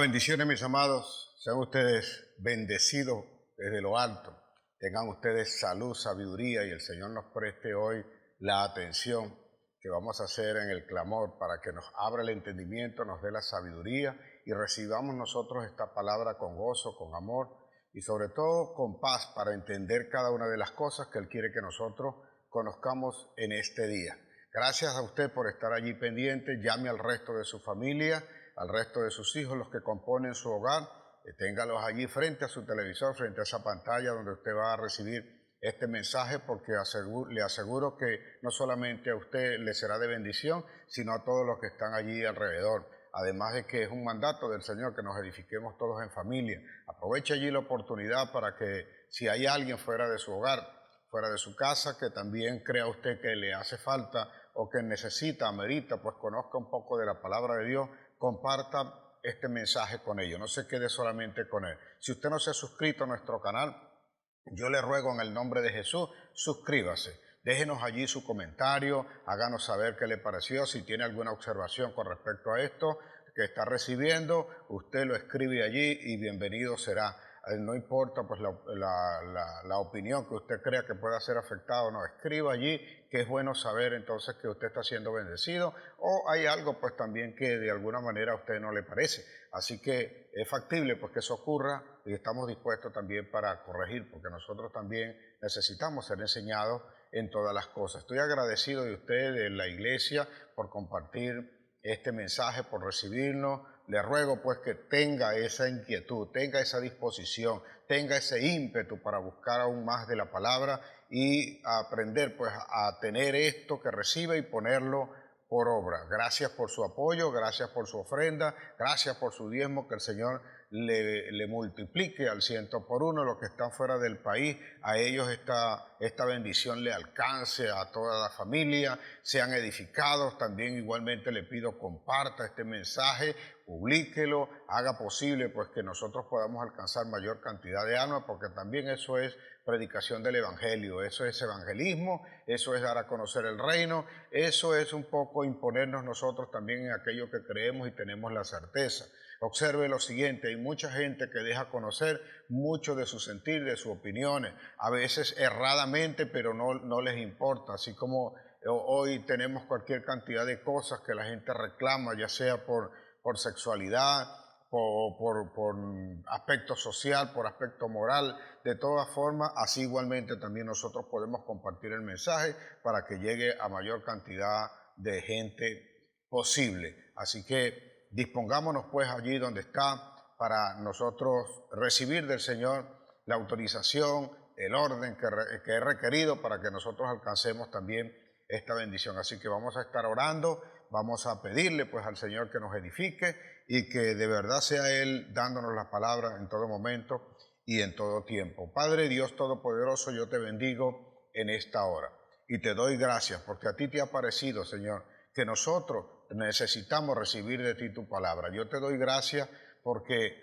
Bendiciones, mis amados. Sean ustedes bendecidos desde lo alto. Tengan ustedes salud, sabiduría y el Señor nos preste hoy la atención que vamos a hacer en el clamor para que nos abra el entendimiento, nos dé la sabiduría y recibamos nosotros esta palabra con gozo, con amor y sobre todo con paz para entender cada una de las cosas que Él quiere que nosotros conozcamos en este día. Gracias a usted por estar allí pendiente. Llame al resto de su familia, al resto de sus hijos, los que componen su hogar, téngalos allí frente a su televisor, frente a esa pantalla donde usted va a recibir este mensaje, porque le aseguro que no solamente a usted le será de bendición, sino a todos los que están allí alrededor. Además de que es un mandato del Señor que nos edifiquemos todos en familia. Aproveche allí la oportunidad para que si hay alguien fuera de su hogar, fuera de su casa, que también crea usted que le hace falta o que necesita, amerita, pues conozca un poco de la palabra de Dios, comparta este mensaje con ellos, no se quede solamente con él. Si usted no se ha suscrito a nuestro canal, yo le ruego en el nombre de Jesús, suscríbase. Déjenos allí su comentario, háganos saber qué le pareció, si tiene alguna observación con respecto a esto que está recibiendo, usted lo escribe allí y bienvenido será. No importa pues la opinión que usted crea que pueda ser afectada o no, escriba allí, que es bueno saber entonces que usted está siendo bendecido, o hay algo pues también que de alguna manera a usted no le parece. Así que es factible pues que eso ocurra y estamos dispuestos también para corregir, porque nosotros también necesitamos ser enseñados en todas las cosas. Estoy agradecido de usted, de la iglesia, por compartir este mensaje, por recibirnos. Le ruego pues que tenga esa inquietud, tenga esa disposición, tenga ese ímpetu para buscar aún más de la palabra y aprender pues a tener esto que recibe y ponerlo por obra. Gracias por su apoyo, gracias por su ofrenda, gracias por su diezmo, que el Señor le multiplique al 100 por 1. Los que están fuera del país, a ellos esta bendición le alcance a toda la familia, sean edificados. También igualmente le pido comparta este mensaje, publíquelo, haga posible pues que nosotros podamos alcanzar mayor cantidad de almas, porque también eso es predicación del evangelio, eso es evangelismo, eso es dar a conocer el reino, eso es un poco imponernos nosotros también en aquello que creemos y tenemos la certeza. Observe lo siguiente, hay mucha gente que deja conocer mucho de su sentir, de sus opiniones, a veces erradamente, pero no les importa, así como hoy tenemos cualquier cantidad de cosas que la gente reclama, ya sea por sexualidad, por aspecto social, por aspecto moral. De todas formas, así igualmente también nosotros podemos compartir el mensaje para que llegue a mayor cantidad de gente posible. Así que dispongámonos pues allí donde está para nosotros recibir del Señor la autorización, el orden que he requerido para que nosotros alcancemos también esta bendición. Así que vamos a estar orando, vamos a pedirle pues al Señor que nos edifique y que de verdad sea Él dándonos la palabra en todo momento y en todo tiempo. Padre Dios Todopoderoso, yo te bendigo en esta hora y te doy gracias porque a ti te ha parecido, Señor, que nosotros necesitamos recibir de ti tu palabra. Yo te doy gracias porque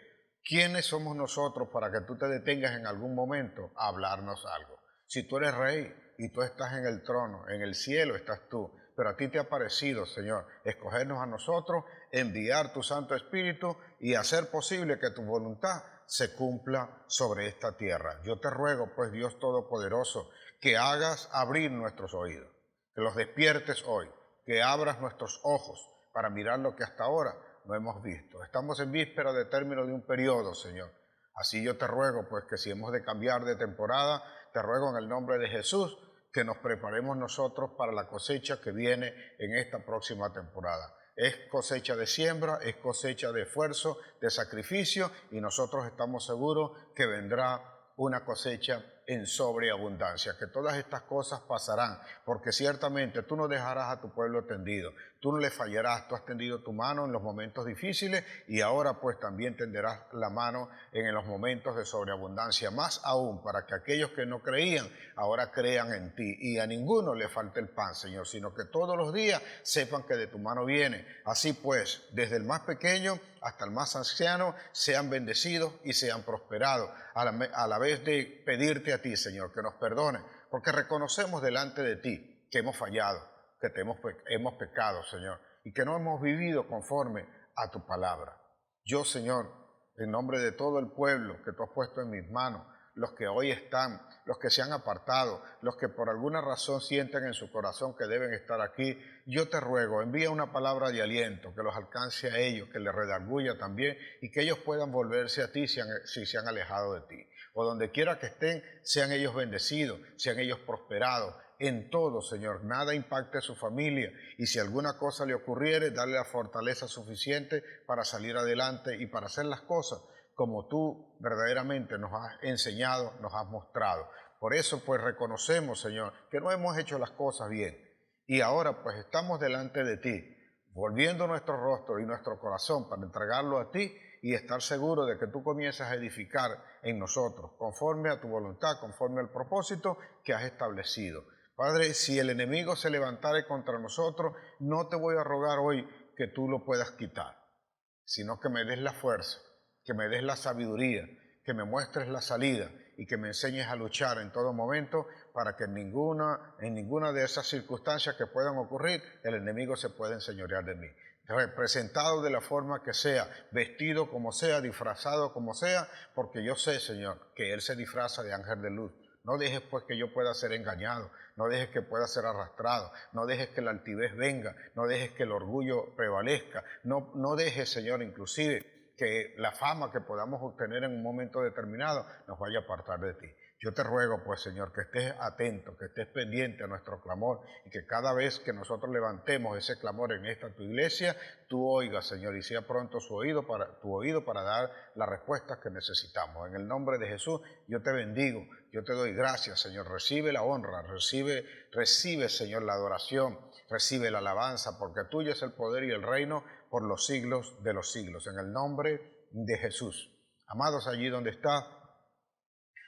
¿quiénes somos nosotros para que tú te detengas en algún momento a hablarnos algo? Si tú eres rey y tú estás en el trono, en el cielo estás tú, pero a ti te ha parecido, Señor, escogernos a nosotros, enviar tu Santo Espíritu y hacer posible que tu voluntad se cumpla sobre esta tierra. Yo te ruego, pues, Dios Todopoderoso, que hagas abrir nuestros oídos, que los despiertes hoy, que abras nuestros ojos para mirar lo que hasta ahora no hemos visto. Estamos en víspera de término de un periodo, Señor. Así yo te ruego, pues, que si hemos de cambiar de temporada, te ruego en el nombre de Jesús que nos preparemos nosotros para la cosecha que viene en esta próxima temporada. Es cosecha de siembra, es cosecha de esfuerzo, de sacrificio, y nosotros estamos seguros que vendrá una cosecha en sobreabundancia, que todas estas cosas pasarán, porque ciertamente tú no dejarás a tu pueblo tendido, tú no le fallarás, tú has tendido tu mano en los momentos difíciles y ahora pues también tenderás la mano en los momentos de sobreabundancia, más aún para que aquellos que no creían ahora crean en ti y a ninguno le falte el pan, Señor, sino que todos los días sepan que de tu mano viene. Así pues, desde el más pequeño hasta el más anciano, sean bendecidos y sean prosperados, a la vez de pedirte a ti, Señor, que nos perdones, porque reconocemos delante de ti que hemos fallado, que hemos pecado, Señor, y que no hemos vivido conforme a tu palabra. Yo, Señor, en nombre de todo el pueblo que tú has puesto en mis manos, los que hoy están, los que se han apartado, los que por alguna razón sienten en su corazón que deben estar aquí, yo te ruego, envía una palabra de aliento que los alcance a ellos, que les redarguya también y que ellos puedan volverse a ti si se han alejado de ti. O donde quiera que estén, sean ellos bendecidos, sean ellos prosperados. En todo, Señor, nada impacte a su familia y si alguna cosa le ocurriere, darle la fortaleza suficiente para salir adelante y para hacer las cosas como tú verdaderamente nos has enseñado, nos has mostrado. Por eso pues reconocemos, Señor, que no hemos hecho las cosas bien y ahora pues estamos delante de ti, volviendo nuestro rostro y nuestro corazón para entregarlo a ti y estar seguro de que tú comienzas a edificar en nosotros, conforme a tu voluntad, conforme al propósito que has establecido. Padre, si el enemigo se levantare contra nosotros, no te voy a rogar hoy que tú lo puedas quitar, sino que me des la fuerza, que me des la sabiduría, que me muestres la salida y que me enseñes a luchar en todo momento para que en ninguna de esas circunstancias que puedan ocurrir, el enemigo se pueda enseñorear de mí. Representado de la forma que sea, vestido como sea, disfrazado como sea, porque yo sé, Señor, que Él se disfraza de ángel de luz. No dejes pues que yo pueda ser engañado, no dejes que pueda ser arrastrado, no dejes que la altivez venga, no dejes que el orgullo prevalezca, no dejes, Señor, inclusive que la fama que podamos obtener en un momento determinado nos vaya a apartar de ti. Yo te ruego, pues, Señor, que estés atento, que estés pendiente a nuestro clamor y que cada vez que nosotros levantemos ese clamor en esta tu iglesia, tú oigas, Señor, y sea pronto tu oído para dar las respuestas que necesitamos. En el nombre de Jesús, yo te bendigo, yo te doy gracias, Señor. Recibe la honra, recibe, Señor, la adoración, recibe la alabanza, porque tuyo es el poder y el reino por los siglos de los siglos. En el nombre de Jesús. Amados, allí donde está,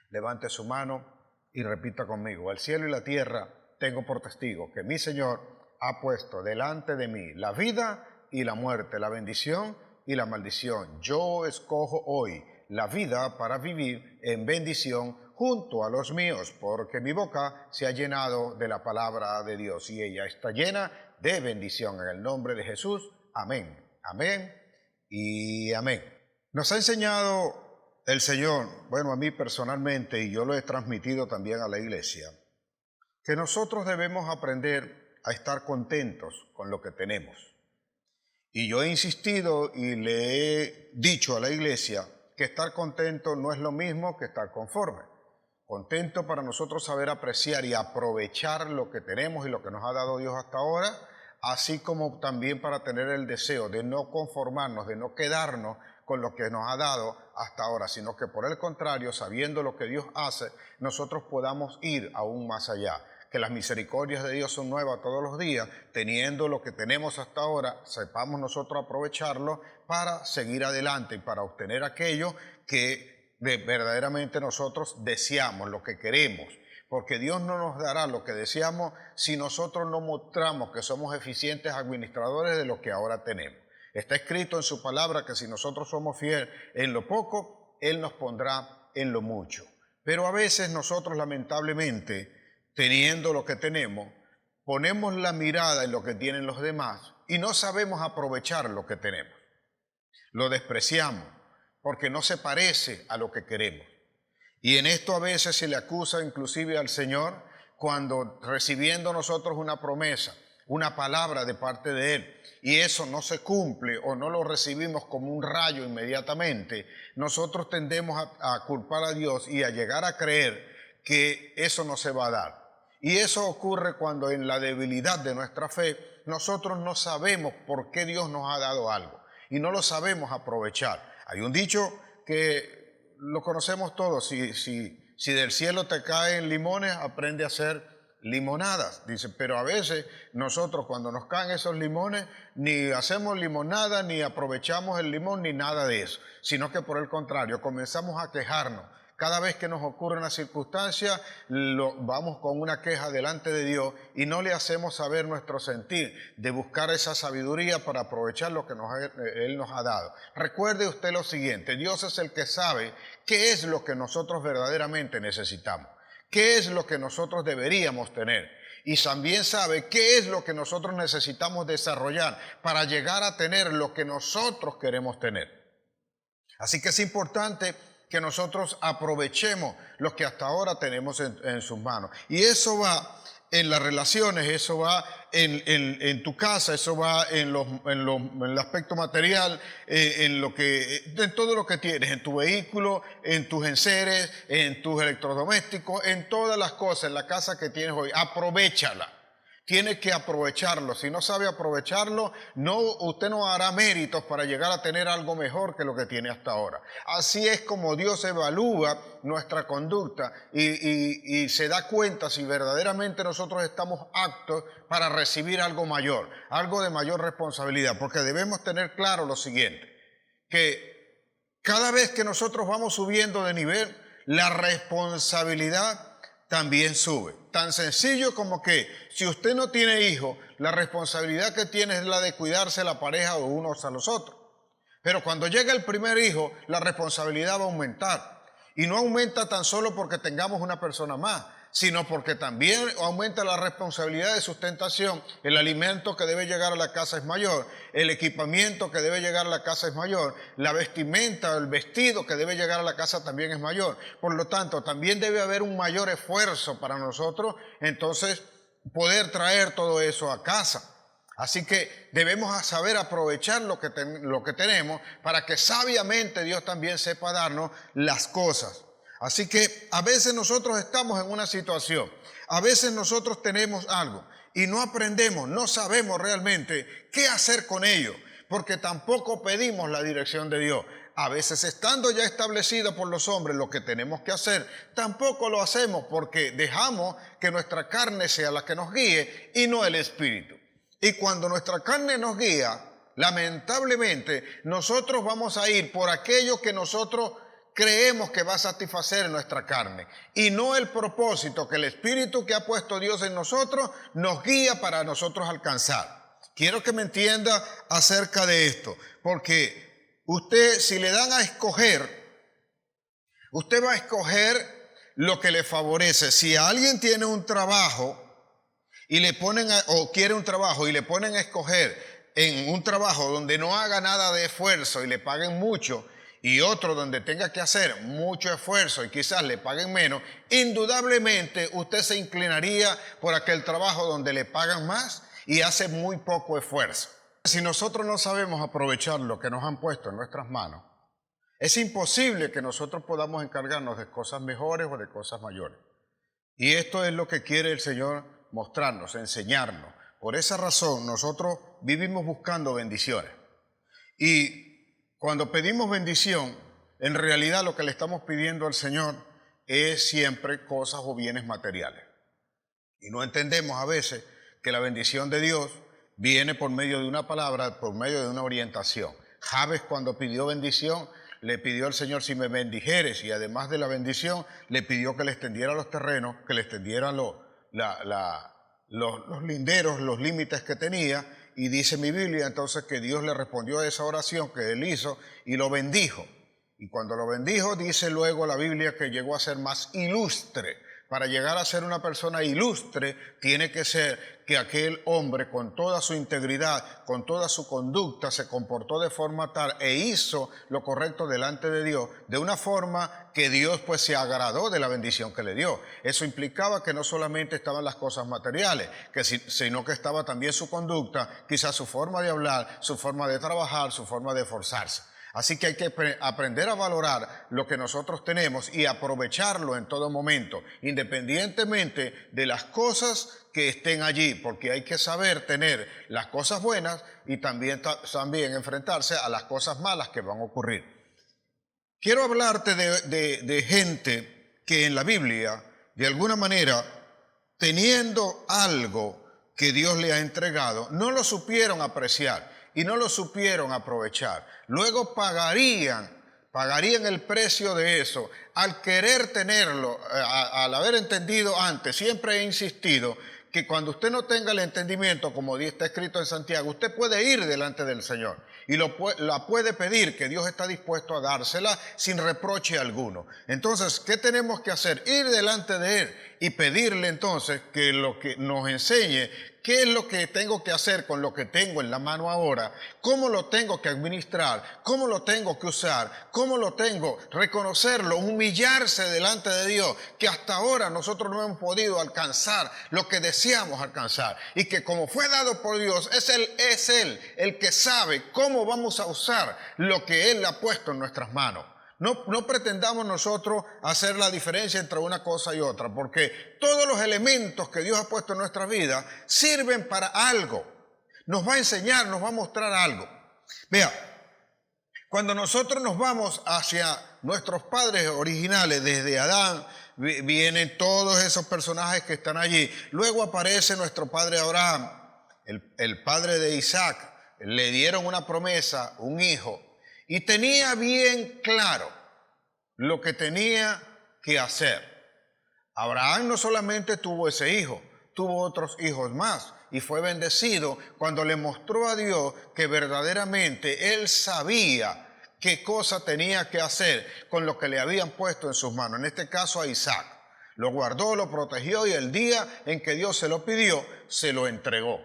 levante su mano y repita conmigo: el cielo y la tierra tengo por testigo que mi Señor ha puesto delante de mí la vida y la muerte, la bendición y la maldición. Yo escojo hoy la vida para vivir en bendición junto a los míos, porque mi boca se ha llenado de la palabra de Dios y ella está llena de bendición. En el nombre de Jesús, amén, amén y amén. Nos ha enseñado el Señor, bueno, a mí personalmente, y yo lo he transmitido también a la iglesia, que nosotros debemos aprender a estar contentos con lo que tenemos. Y yo he insistido y le he dicho a la iglesia que estar contento no es lo mismo que estar conforme. Contento para nosotros saber apreciar y aprovechar lo que tenemos y lo que nos ha dado Dios hasta ahora, así como también para tener el deseo de no conformarnos, de no quedarnos con lo que nos ha dado hasta ahora, sino que por el contrario, sabiendo lo que Dios hace, nosotros podamos ir aún más allá. Que las misericordias de Dios son nuevas todos los días, teniendo lo que tenemos hasta ahora, sepamos nosotros aprovecharlo para seguir adelante y para obtener aquello que verdaderamente nosotros deseamos, lo que queremos. Porque Dios no nos dará lo que deseamos si nosotros no mostramos que somos eficientes administradores de lo que ahora tenemos. Está escrito en su palabra que si nosotros somos fieles en lo poco, Él nos pondrá en lo mucho. Pero a veces nosotros lamentablemente, teniendo lo que tenemos, ponemos la mirada en lo que tienen los demás y no sabemos aprovechar lo que tenemos. Lo despreciamos porque no se parece a lo que queremos. Y en esto a veces se le acusa inclusive al Señor cuando recibiendo nosotros una promesa, una palabra de parte de Él, y eso no se cumple o no lo recibimos como un rayo inmediatamente, nosotros tendemos a culpar a Dios y a llegar a creer que eso no se va a dar. Y eso ocurre cuando en la debilidad de nuestra fe nosotros no sabemos por qué Dios nos ha dado algo y no lo sabemos aprovechar. Hay un dicho que lo conocemos todos: si del cielo te caen limones, aprende a hacer limonadas. Dice, pero a veces nosotros cuando nos caen esos limones ni hacemos limonada, ni aprovechamos el limón, ni nada de eso, sino que por el contrario comenzamos a quejarnos. Cada vez que nos ocurre una circunstancia, vamos con una queja delante de Dios y no le hacemos saber nuestro sentir de buscar esa sabiduría para aprovechar lo que Él nos ha dado. Recuerde usted lo siguiente: Dios es el que sabe qué es lo que nosotros verdaderamente necesitamos, qué es lo que nosotros deberíamos tener, y también sabe qué es lo que nosotros necesitamos desarrollar para llegar a tener lo que nosotros queremos tener. Así que es importante que nosotros aprovechemos lo que hasta ahora tenemos en sus manos. Y eso va en las relaciones, eso va en tu casa, eso va en el aspecto material, en todo lo que tienes, en tu vehículo, en tus enseres, en tus electrodomésticos, en todas las cosas, en la casa que tienes hoy. Aprovéchala. Tiene que aprovecharlo. Si no sabe aprovecharlo, usted no hará méritos para llegar a tener algo mejor que lo que tiene hasta ahora. Así es como Dios evalúa nuestra conducta y se da cuenta si verdaderamente nosotros estamos aptos para recibir algo mayor, algo de mayor responsabilidad. Porque debemos tener claro lo siguiente, que cada vez que nosotros vamos subiendo de nivel, la responsabilidad también sube. Tan sencillo como que si usted no tiene hijos, la responsabilidad que tiene es la de cuidarse la pareja o unos a los otros. Pero cuando llega el primer hijo, la responsabilidad va a aumentar. Y no aumenta tan solo porque tengamos una persona más, sino porque también aumenta la responsabilidad de sustentación. El alimento que debe llegar a la casa es mayor, el equipamiento que debe llegar a la casa es mayor, la vestimenta, el vestido que debe llegar a la casa también es mayor. Por lo tanto, también debe haber un mayor esfuerzo para nosotros, entonces, poder traer todo eso a casa. Así que debemos saber aprovechar lo que tenemos para que sabiamente Dios también sepa darnos las cosas. Así que a veces nosotros estamos en una situación, a veces nosotros tenemos algo y no aprendemos, no sabemos realmente qué hacer con ello, porque tampoco pedimos la dirección de Dios. A veces estando ya establecido por los hombres lo que tenemos que hacer, tampoco lo hacemos porque dejamos que nuestra carne sea la que nos guíe y no el Espíritu. Y cuando nuestra carne nos guía, lamentablemente nosotros vamos a ir por aquello que nosotros creemos que va a satisfacer nuestra carne y no el propósito que el Espíritu que ha puesto Dios en nosotros nos guía para nosotros alcanzar. Quiero que me entienda acerca de esto, porque usted, si le dan a escoger, usted va a escoger lo que le favorece. Si alguien tiene un trabajo y le ponen o quiere un trabajo y le ponen a escoger en un trabajo donde no haga nada de esfuerzo y le paguen mucho, y otro donde tenga que hacer mucho esfuerzo y quizás le paguen menos, indudablemente usted se inclinaría por aquel trabajo donde le pagan más y hace muy poco esfuerzo. Si nosotros no sabemos aprovechar lo que nos han puesto en nuestras manos, es imposible que nosotros podamos encargarnos de cosas mejores o de cosas mayores. Y esto es lo que quiere el Señor mostrarnos, enseñarnos. Por esa razón nosotros vivimos buscando bendiciones. Y cuando pedimos bendición, en realidad lo que le estamos pidiendo al Señor es siempre cosas o bienes materiales. Y no entendemos a veces que la bendición de Dios viene por medio de una palabra, por medio de una orientación. Jabes, cuando pidió bendición, le pidió al Señor: si me bendijeres, y además de la bendición, le pidió que le extendiera los terrenos, que le extendiera los linderos, los límites que tenía. Y dice mi Biblia entonces que Dios le respondió a esa oración que él hizo y lo bendijo. Y cuando lo bendijo, dice luego la Biblia que llegó a ser más ilustre. Para llegar a ser una persona ilustre, tiene que ser que aquel hombre con toda su integridad, con toda su conducta, se comportó de forma tal e hizo lo correcto delante de Dios, de una forma que Dios pues se agradó de la bendición que le dio. Eso implicaba que no solamente estaban las cosas materiales, sino que estaba también su conducta, quizás su forma de hablar, su forma de trabajar, su forma de esforzarse. Así que hay que aprender a valorar lo que nosotros tenemos y aprovecharlo en todo momento, independientemente de las cosas que estén allí, porque hay que saber tener las cosas buenas y también enfrentarse a las cosas malas que van a ocurrir. Quiero hablarte de gente que en la Biblia, de alguna manera, teniendo algo que Dios le ha entregado, no lo supieron apreciar y no lo supieron aprovechar. Luego pagarían el precio de eso. Al querer tenerlo, al haber entendido antes, siempre he insistido que cuando usted no tenga el entendimiento, como está escrito en Santiago, usted puede ir delante del Señor y la puede pedir, que Dios está dispuesto a dársela sin reproche alguno. Entonces, ¿qué tenemos que hacer? Ir delante de Él y pedirle entonces que lo que nos enseñe qué es lo que tengo que hacer con lo que tengo en la mano ahora, cómo lo tengo que administrar, cómo lo tengo que usar, cómo lo tengo, reconocerlo, humillarse delante de Dios, que hasta ahora nosotros no hemos podido alcanzar lo que deseamos alcanzar y que como fue dado por Dios, es Él el que sabe cómo vamos a usar lo que Él ha puesto en nuestras manos. No pretendamos nosotros hacer la diferencia entre una cosa y otra, porque todos los elementos que Dios ha puesto en nuestra vida sirven para algo. Nos va a enseñar, nos va a mostrar algo. Vea, cuando nosotros nos vamos hacia nuestros padres originales, desde Adán, vienen todos esos personajes que están allí. Luego aparece nuestro padre Abraham, el padre de Isaac. Le dieron una promesa, un hijo. Y tenía bien claro lo que tenía que hacer. Abraham no solamente tuvo ese hijo, tuvo otros hijos más y fue bendecido cuando le mostró a Dios que verdaderamente él sabía qué cosa tenía que hacer con lo que le habían puesto en sus manos. En este caso a Isaac. Lo guardó, lo protegió y el día en que Dios se lo pidió, se lo entregó.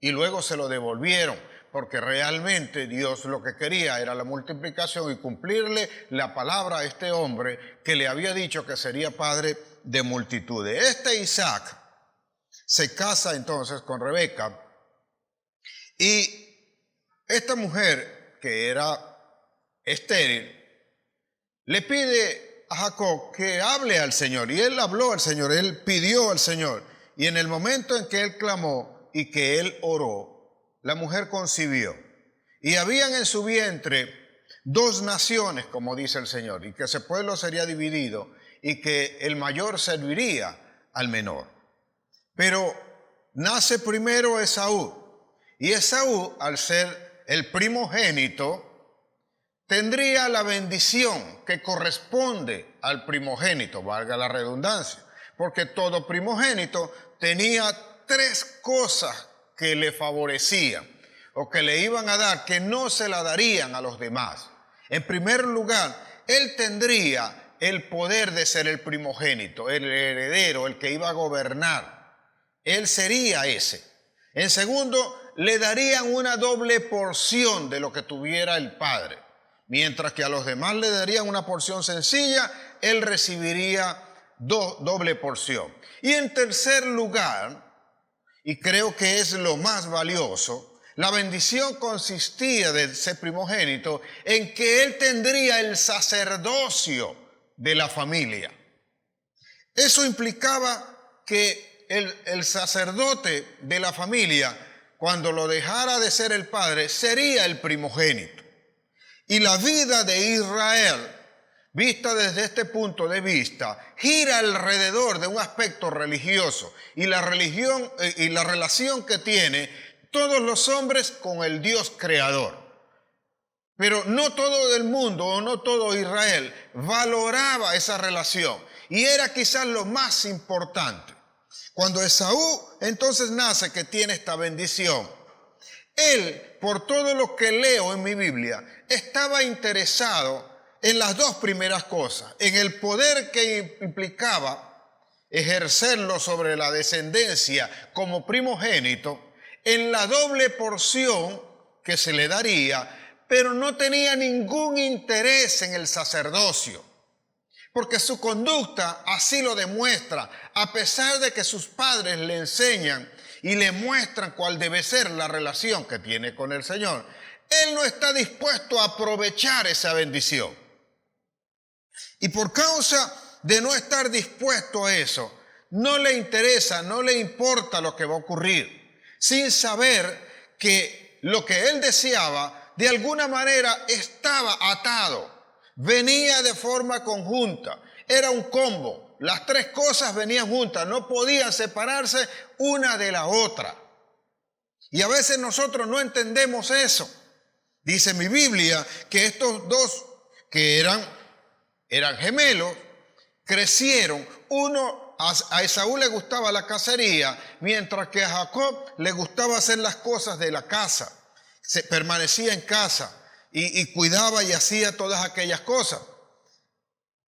Y luego se lo devolvieron, porque realmente Dios lo que quería era la multiplicación y cumplirle la palabra a este hombre que le había dicho que sería padre de multitudes. Este Isaac se casa entonces con Rebeca y esta mujer, que era estéril, le pide a Jacob que hable al Señor. Y él habló al Señor, él pidió al Señor. Y en el momento en que él clamó y que él oró, la mujer concibió. Y habían en su vientre 2 naciones, como dice el Señor, y que ese pueblo sería dividido y que el mayor serviría al menor. Pero nace primero Esaú. Y Esaú, al ser el primogénito, tendría la bendición que corresponde al primogénito, valga la redundancia, porque todo primogénito tenía 3 cosas que le favorecían o que le iban a dar, que no se la darían a los demás. En primer lugar, él tendría el poder de ser el primogénito, el heredero, el que iba a gobernar. Él sería ese. En segundo, le darían una doble porción de lo que tuviera el padre. Mientras que a los demás le darían una porción sencilla, él recibiría doble porción. Y en tercer lugar, y creo que es lo más valioso, la bendición consistía de ese primogénito en que él tendría el sacerdocio de la familia. Eso implicaba que el sacerdote de la familia, cuando lo dejara de ser el padre, sería el primogénito. Y la vida de Israel, vista desde este punto de vista, gira alrededor de un aspecto religioso y la religión y la relación que tiene todos los hombres con el Dios creador. Pero no todo el mundo o no todo Israel valoraba esa relación y era quizás lo más importante. Cuando Esaú entonces nace, que tiene esta bendición, él, por todo lo que leo en mi Biblia, estaba interesado en las 2 primeras cosas, en el poder que implicaba ejercerlo sobre la descendencia como primogénito, en la doble porción que se le daría, pero no tenía ningún interés en el sacerdocio, porque su conducta así lo demuestra, a pesar de que sus padres le enseñan y le muestran cuál debe ser la relación que tiene con el Señor. Él no está dispuesto a aprovechar esa bendición. Y por causa de no estar dispuesto a eso, no le interesa, no le importa lo que va a ocurrir, sin saber que lo que él deseaba de alguna manera estaba atado, venía de forma conjunta, era un combo. Las 3 cosas venían juntas, no podían separarse una de la otra. Y a veces nosotros no entendemos eso. Dice mi Biblia que estos 2 que eran gemelos, crecieron. Uno, a Esaú le gustaba la cacería, mientras que a Jacob le gustaba hacer las cosas de la casa. Se permanecía en casa y cuidaba y hacía todas aquellas cosas.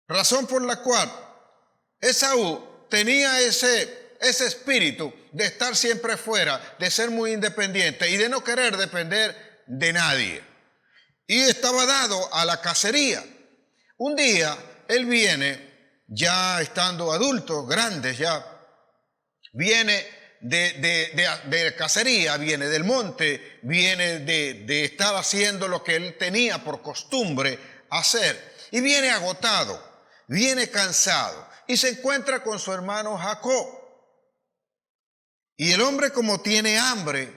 Razón por la cual Esaú tenía ese espíritu de estar siempre fuera, de ser muy independiente y de no querer depender de nadie. Y estaba dado a la cacería. Un día él viene, ya estando adulto, grande ya, viene de cacería, viene del monte, viene de estar haciendo lo que él tenía por costumbre hacer. Y viene agotado, viene cansado y se encuentra con su hermano Jacob. Y el hombre, como tiene hambre,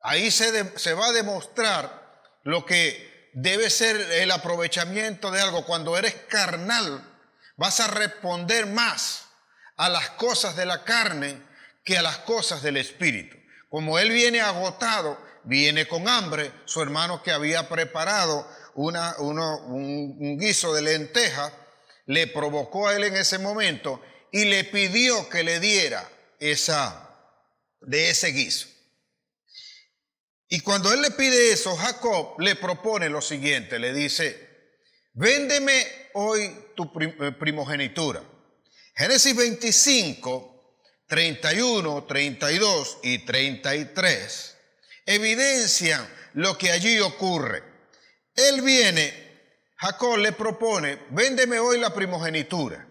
ahí se va a demostrar lo que debe ser el aprovechamiento de algo. Cuando eres carnal, vas a responder más a las cosas de la carne que a las cosas del espíritu. Como él viene agotado, viene con hambre, su hermano que había preparado un guiso de lenteja, le provocó a él en ese momento y le pidió que le diera de ese guiso. Y cuando él le pide eso, Jacob le propone lo siguiente, le dice: véndeme hoy tu primogenitura. Génesis 25, 31, 32 y 33 evidencian lo que allí ocurre. Él viene, Jacob le propone: véndeme hoy la primogenitura.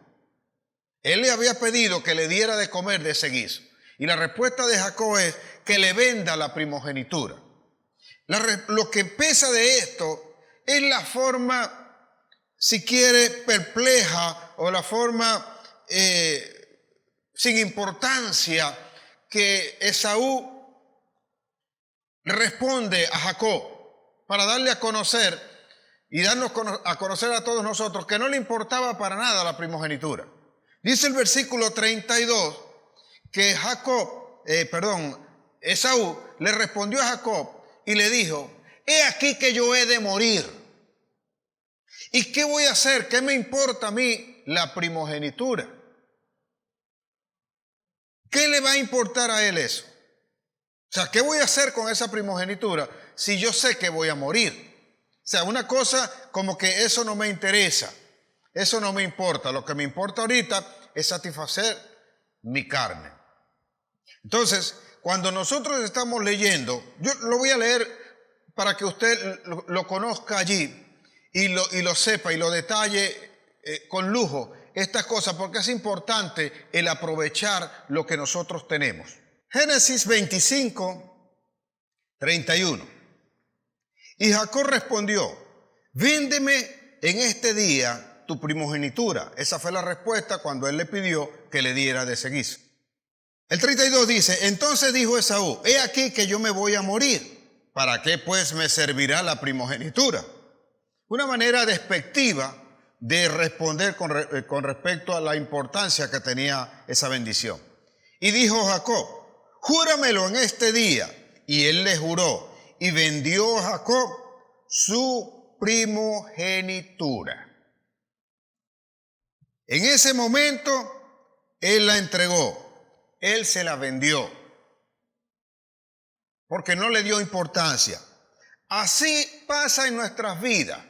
Él le había pedido que le diera de comer de ese guiso. Y la respuesta de Jacob es que le venda la primogenitura. Lo que pesa de esto es la forma, si quiere, perpleja o la forma sin importancia que Esaú responde a Jacob para darle a conocer y darnos a conocer a todos nosotros que no le importaba para nada la primogenitura. Dice el versículo 32 que Esaú le respondió a Jacob y le dijo: he aquí que yo he de morir. ¿Y qué voy a hacer? ¿Qué me importa a mí la primogenitura? ¿Qué le va a importar a él eso? O sea, ¿qué voy a hacer con esa primogenitura si yo sé que voy a morir? O sea, una cosa como que eso no me interesa, eso no me importa. Lo que me importa ahorita es satisfacer mi carne. Entonces, cuando nosotros estamos leyendo, yo lo voy a leer para que usted lo conozca allí y lo sepa y lo detalle con lujo, estas cosas, porque es importante el aprovechar lo que nosotros tenemos. Génesis 25, 31. Y Jacob respondió: véndeme en este día tu primogenitura. Esa fue la respuesta cuando él le pidió que le diera de ese guiso. El 32 dice: entonces dijo Esaú: he aquí que yo me voy a morir. ¿Para qué pues me servirá la primogenitura? Una manera despectiva de responder con respecto a la importancia que tenía esa bendición. Y dijo Jacob: júramelo en este día. Y él le juró, y vendió Jacob su primogenitura. En ese momento, él la entregó. Él se la vendió porque no le dio importancia. Así pasa en nuestras vidas.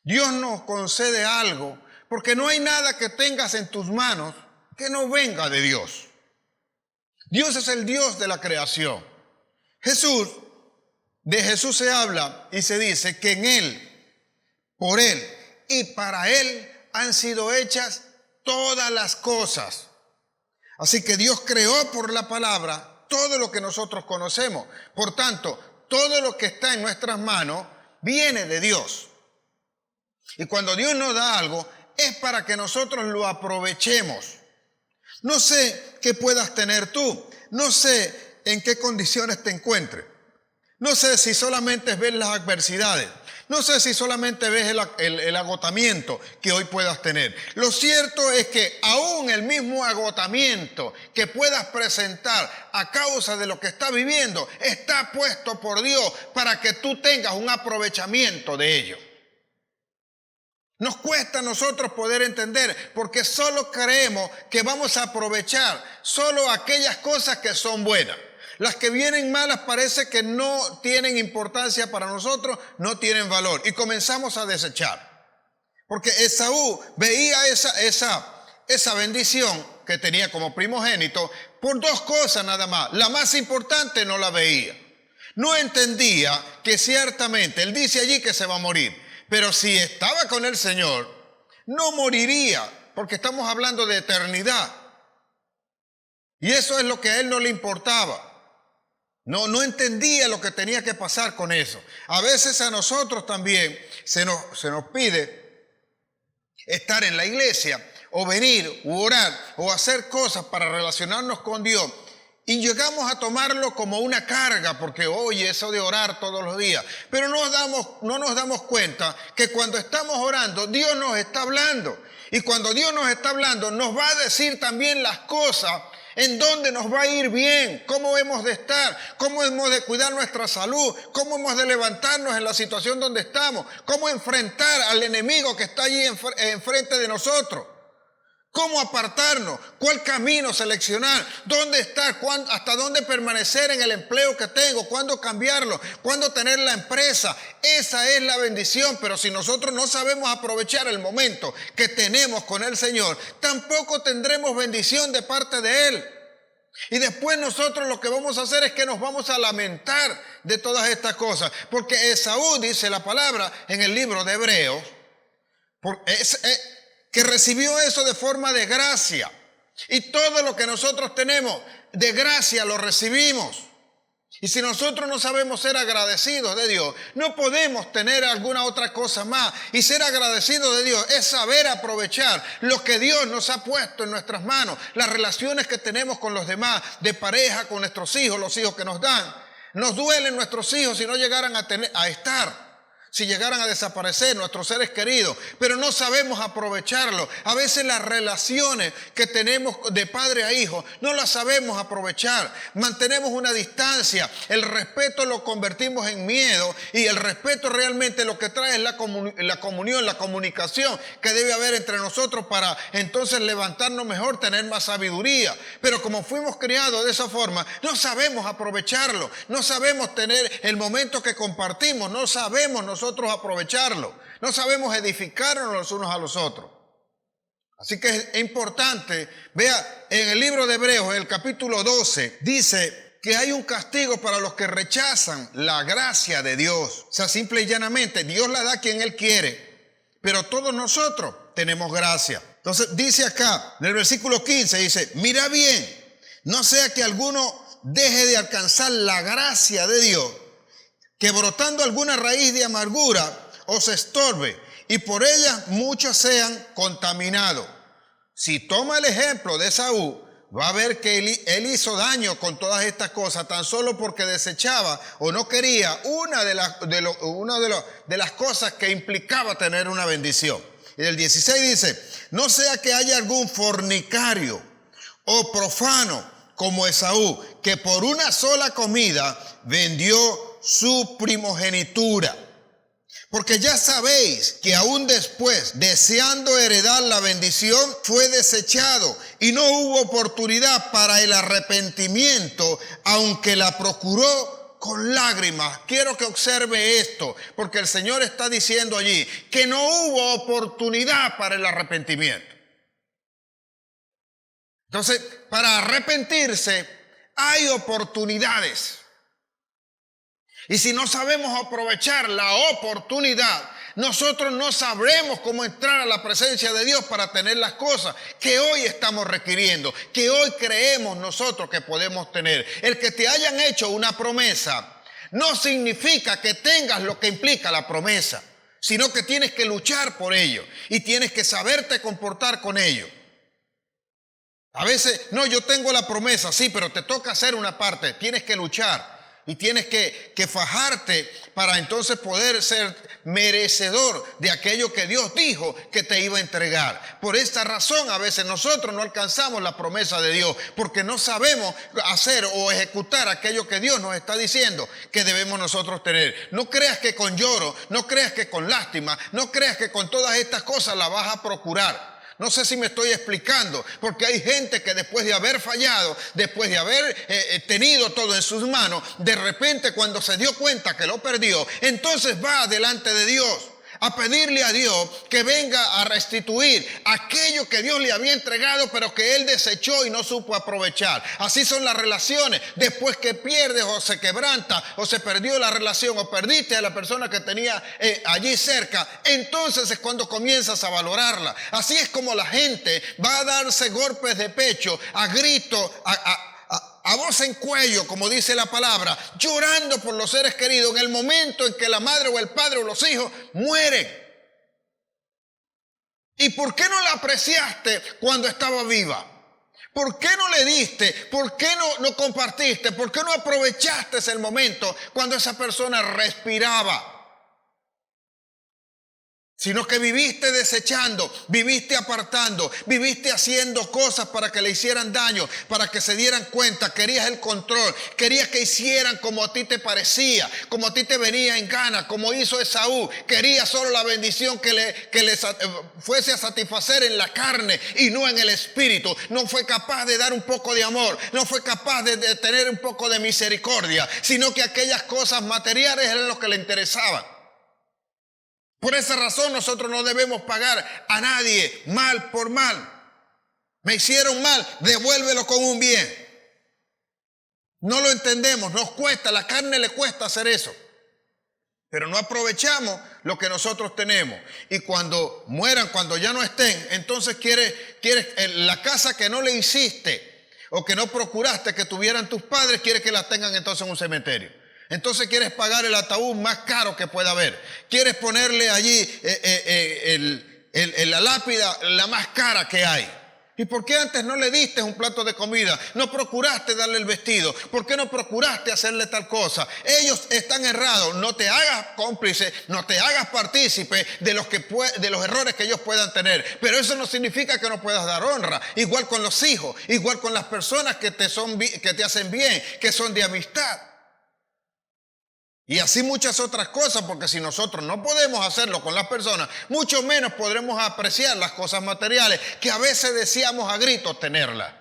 Dios nos concede algo porque no hay nada que tengas en tus manos que no venga de Dios. Dios es el Dios de la creación. De Jesús se habla y se dice que en Él, por Él y para Él han sido hechas todas las cosas. Así que Dios creó por la palabra todo lo que nosotros conocemos. Por tanto, todo lo que está en nuestras manos viene de Dios. Y cuando Dios nos da algo, es para que nosotros lo aprovechemos. No sé qué puedas tener tú. No sé en qué condiciones te encuentres. No sé si solamente ves las adversidades. No sé si solamente ves el agotamiento que hoy puedas tener. Lo cierto es que aún el mismo agotamiento que puedas presentar a causa de lo que estás viviendo está puesto por Dios para que tú tengas un aprovechamiento de ello. Nos cuesta a nosotros poder entender porque solo creemos que vamos a aprovechar solo aquellas cosas que son buenas. Las que vienen malas parece que no tienen importancia para nosotros, no tienen valor y comenzamos a desechar. Porque Esaú veía esa bendición que tenía como primogénito por dos cosas nada más. La más importante no la veía. No entendía que ciertamente, él dice allí que se va a morir, pero si estaba con el Señor, no moriría, porque estamos hablando de eternidad. Y eso es lo que a él no le importaba. No entendía lo que tenía que pasar con eso. A veces a nosotros también se nos pide estar en la iglesia o venir u orar o hacer cosas para relacionarnos con Dios. Y llegamos a tomarlo como una carga, porque oye, eso de orar todos los días. Pero no nos damos cuenta que cuando estamos orando, Dios nos está hablando. Y cuando Dios nos está hablando, nos va a decir también las cosas en donde nos va a ir bien, cómo hemos de estar, cómo hemos de cuidar nuestra salud, cómo hemos de levantarnos en la situación donde estamos, cómo enfrentar al enemigo que está allí enfrente de nosotros. ¿Cómo apartarnos? ¿Cuál camino seleccionar? ¿Dónde estar? ¿Hasta dónde permanecer en el empleo que tengo? ¿Cuándo cambiarlo? ¿Cuándo tener la empresa? Esa es la bendición, pero si nosotros no sabemos aprovechar el momento que tenemos con el Señor, tampoco tendremos bendición de parte de Él. Y después nosotros lo que vamos a hacer es que nos vamos a lamentar de todas estas cosas, porque Esaú, dice la palabra en el libro de Hebreos, que recibió eso de forma de gracia. Y todo lo que nosotros tenemos de gracia lo recibimos. Y si nosotros no sabemos ser agradecidos de Dios, no podemos tener alguna otra cosa más. Y ser agradecidos de Dios es saber aprovechar lo que Dios nos ha puesto en nuestras manos, las relaciones que tenemos con los demás, de pareja, con nuestros hijos, los hijos que nos dan. Nos duelen nuestros hijos si no llegaran a estar. Si llegaran a desaparecer nuestros seres queridos, pero no sabemos aprovecharlo. A veces las relaciones que tenemos de padre a hijo no las sabemos aprovechar. Mantenemos una distancia, el respeto lo convertimos en miedo y el respeto realmente lo que trae es la comunión, la comunicación que debe haber entre nosotros para entonces levantarnos mejor, tener más sabiduría. Pero como fuimos criados de esa forma, no sabemos aprovecharlo, no sabemos tener el momento que compartimos, no sabemos nosotros aprovecharlo, no sabemos edificarnos los unos a los otros. Así que es importante, vea, en el libro de Hebreos, en el capítulo 12, dice que hay un castigo para los que rechazan la gracia de Dios. O sea, simple y llanamente, Dios la da a quien Él quiere, pero todos nosotros tenemos gracia. Entonces dice acá, en el versículo 15, dice, mira bien, no sea que alguno deje de alcanzar la gracia de Dios, que brotando alguna raíz de amargura os estorbe y por ella muchos sean contaminados. Si toma el ejemplo de Esaú, va a ver que él hizo daño con todas estas cosas tan solo porque desechaba o no quería una de las cosas que implicaba tener una bendición. Y el 16 dice, no sea que haya algún fornicario o profano como Esaú, que por una sola comida vendió su primogenitura. Porque ya sabéis que aún después, deseando heredar la bendición, fue desechado y no hubo oportunidad para el arrepentimiento, aunque la procuró con lágrimas. Quiero que observe esto, porque el Señor está diciendo allí que no hubo oportunidad para el arrepentimiento. Entonces, para arrepentirse hay oportunidades. Y si no sabemos aprovechar la oportunidad, nosotros no sabremos cómo entrar a la presencia de Dios para tener las cosas que hoy estamos requiriendo, que hoy creemos nosotros que podemos tener. El que te hayan hecho una promesa no significa que tengas lo que implica la promesa, sino que tienes que luchar por ello y tienes que saberte comportar con ello. A veces, no, yo tengo la promesa, sí, pero te toca hacer una parte, tienes que luchar. Y tienes que fajarte para entonces poder ser merecedor de aquello que Dios dijo que te iba a entregar. Por esta razón a veces nosotros no alcanzamos la promesa de Dios porque no sabemos hacer o ejecutar aquello que Dios nos está diciendo que debemos nosotros tener. No creas que con lloro, no creas que con lástima, no creas que con todas estas cosas la vas a procurar. No sé si me estoy explicando, porque hay gente que después de haber fallado, después de haber tenido todo en sus manos, de repente cuando se dio cuenta que lo perdió, entonces va delante de Dios a pedirle a Dios que venga a restituir aquello que Dios le había entregado, pero que él desechó y no supo aprovechar. Así son las relaciones. Después que pierdes o se quebranta o se perdió la relación o perdiste a la persona que tenía allí cerca, entonces es cuando comienzas a valorarla. Así es como la gente va a darse golpes de pecho, a gritos, a voz en cuello, como dice la palabra, llorando por los seres queridos en el momento en que la madre o el padre o los hijos mueren. ¿Y por qué no la apreciaste cuando estaba viva? ¿Por qué no le diste? ¿Por qué no compartiste? ¿Por qué no aprovechaste el momento cuando esa persona respiraba? Sino que viviste desechando, viviste apartando, viviste haciendo cosas para que le hicieran daño, para que se dieran cuenta. Querías el control, querías que hicieran como a ti te parecía, como a ti te venía en gana, como hizo Esaú. Querías solo la bendición que le fuese a satisfacer en la carne y no en el espíritu. No fue capaz de dar un poco de amor, no fue capaz de tener un poco de misericordia, sino que aquellas cosas materiales eran lo que le interesaban. Por esa razón nosotros no debemos pagar a nadie mal por mal. Me hicieron mal, devuélvelo con un bien. No lo entendemos, nos cuesta, la carne le cuesta hacer eso. Pero no aprovechamos lo que nosotros tenemos. Y cuando mueran, cuando ya no estén, entonces quieres la casa que no le hiciste o que no procuraste que tuvieran tus padres, quieres que la tengan entonces en un cementerio. Entonces quieres pagar el ataúd más caro que pueda haber. Quieres ponerle allí la lápida la más cara que hay. ¿Y por qué antes no le diste un plato de comida? ¿No procuraste darle el vestido? ¿Por qué no procuraste hacerle tal cosa? Ellos están errados. No te hagas cómplice, no te hagas partícipe de los errores que ellos puedan tener. Pero eso no significa que no puedas dar honra. Igual con los hijos, igual con las personas que te hacen bien, que son de amistad. Y así muchas otras cosas, porque si nosotros no podemos hacerlo con las personas, mucho menos podremos apreciar las cosas materiales que a veces deseamos a gritos tenerlas.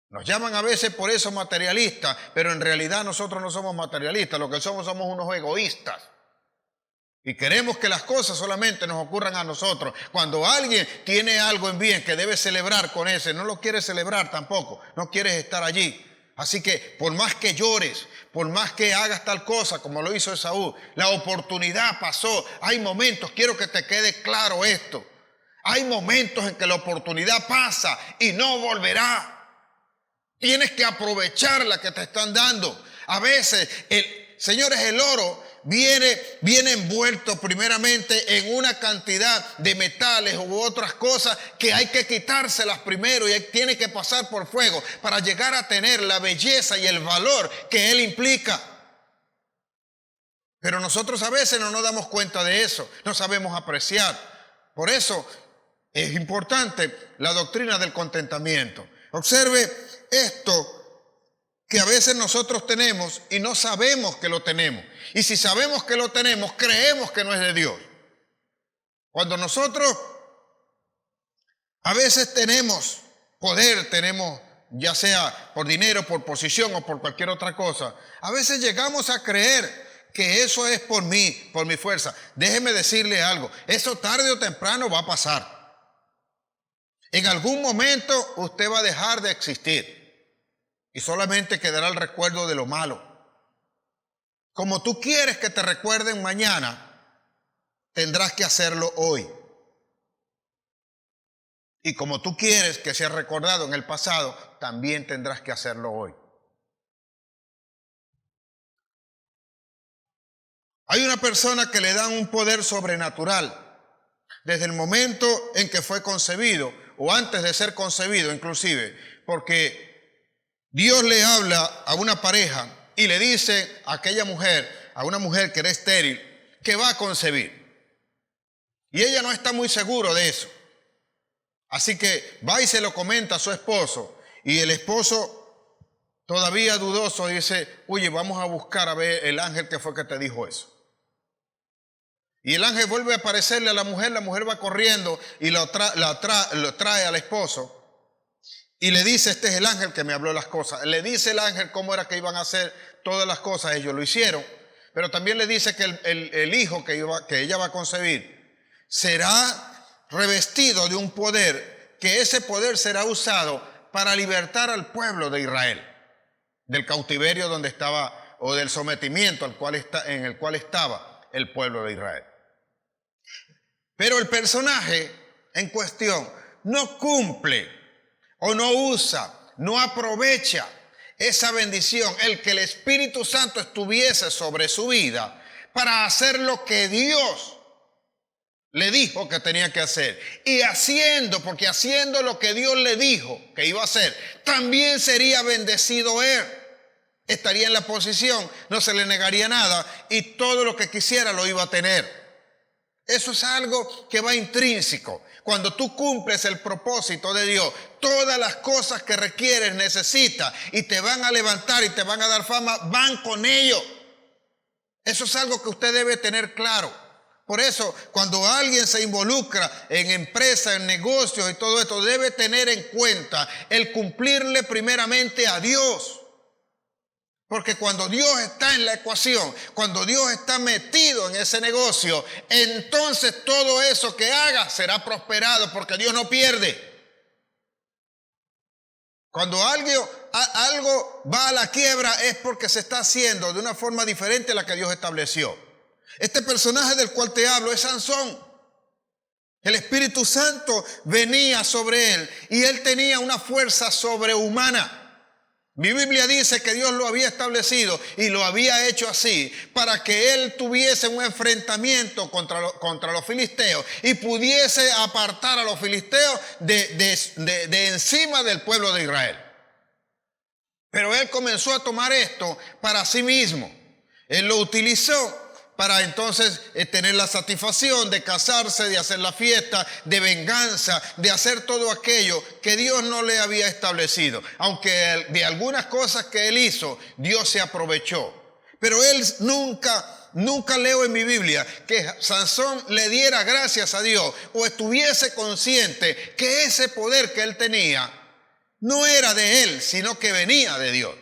Nos llaman a veces por eso materialistas, pero en realidad nosotros no somos materialistas, lo que somos unos egoístas. Y queremos que las cosas solamente nos ocurran a nosotros. Cuando alguien tiene algo en bien que debe celebrar con ese, no lo quiere celebrar tampoco, no quieres estar allí. Así que por más que llores, por más que hagas tal cosa como lo hizo Esaú, la oportunidad pasó. Hay momentos, quiero que te quede claro esto. Hay momentos en que la oportunidad pasa y no volverá. Tienes que aprovechar la que te están dando. A veces, señores, el oro viene envuelto primeramente en una cantidad de metales u otras cosas que hay que quitárselas primero y tiene que pasar por fuego para llegar a tener la belleza y el valor que él implica. Pero nosotros a veces no nos damos cuenta de eso, no sabemos apreciar. Por eso es importante la doctrina del contentamiento. Observe esto que a veces nosotros tenemos y no sabemos que lo tenemos. Y si sabemos que lo tenemos, creemos que no es de Dios. Cuando nosotros a veces tenemos poder, tenemos ya sea por dinero, por posición o por cualquier otra cosa, a veces llegamos a creer que eso es por mí, por mi fuerza. Déjeme decirle algo, eso tarde o temprano va a pasar. En algún momento usted va a dejar de existir. Y solamente quedará el recuerdo de lo malo. Como tú quieres que te recuerden mañana, tendrás que hacerlo hoy. Y como tú quieres que sea recordado en el pasado, también tendrás que hacerlo hoy. Hay una persona que le dan un poder sobrenatural desde el momento en que fue concebido, o antes de ser concebido inclusive, porque Dios le habla a una pareja y le dice a aquella mujer, a una mujer que era estéril, que va a concebir. Y ella no está muy seguro de eso. Así que va y se lo comenta a su esposo. Y el esposo, todavía dudoso, dice, oye, vamos a buscar a ver el ángel que fue que te dijo eso. Y el ángel vuelve a aparecerle a la mujer va corriendo y lo trae al esposo. Y le dice, este es el ángel que me habló las cosas. Le dice el ángel cómo era que iban a hacer todas las cosas. Ellos lo hicieron. pero también le dice que el hijo que ella va a concebir será revestido de un poder, que ese poder será usado para libertar al pueblo de Israel del cautiverio donde estaba, o del sometimiento en el cual estaba el pueblo de Israel. Pero el personaje en cuestión no cumple o no usa, no aprovecha esa bendición, el que el Espíritu Santo estuviese sobre su vida para hacer lo que Dios le dijo que tenía que hacer. Y porque haciendo lo que Dios le dijo que iba a hacer, también sería bendecido él. Estaría en la posición, no se le negaría nada y todo lo que quisiera lo iba a tener. Eso es algo que va intrínseco. Cuando tú cumples el propósito de Dios, todas las cosas que requieres, necesitas y te van a levantar y te van a dar fama, van con ello. Eso es algo que usted debe tener claro. Por eso, cuando alguien se involucra en empresas, en negocios y todo esto, debe tener en cuenta el cumplirle primeramente a Dios. Porque cuando Dios está en la ecuación, cuando Dios está metido en ese negocio, entonces todo eso que haga será prosperado, porque Dios no pierde. Cuando algo va a la quiebra es porque se está haciendo de una forma diferente a la que Dios estableció. Este personaje del cual te hablo es Sansón. El Espíritu Santo venía sobre él y él tenía una fuerza sobrehumana. Mi Biblia dice que Dios lo había establecido y lo había hecho así para que él tuviese un enfrentamiento contra los filisteos y pudiese apartar a los filisteos de encima del pueblo de Israel. Pero él comenzó a tomar esto para sí mismo. Él lo utilizó para entonces tener la satisfacción de casarse, de hacer la fiesta, de venganza, de hacer todo aquello que Dios no le había establecido. Aunque de algunas cosas que él hizo, Dios se aprovechó. Pero él nunca leo en mi Biblia que Sansón le diera gracias a Dios o estuviese consciente que ese poder que él tenía no era de él, sino que venía de Dios.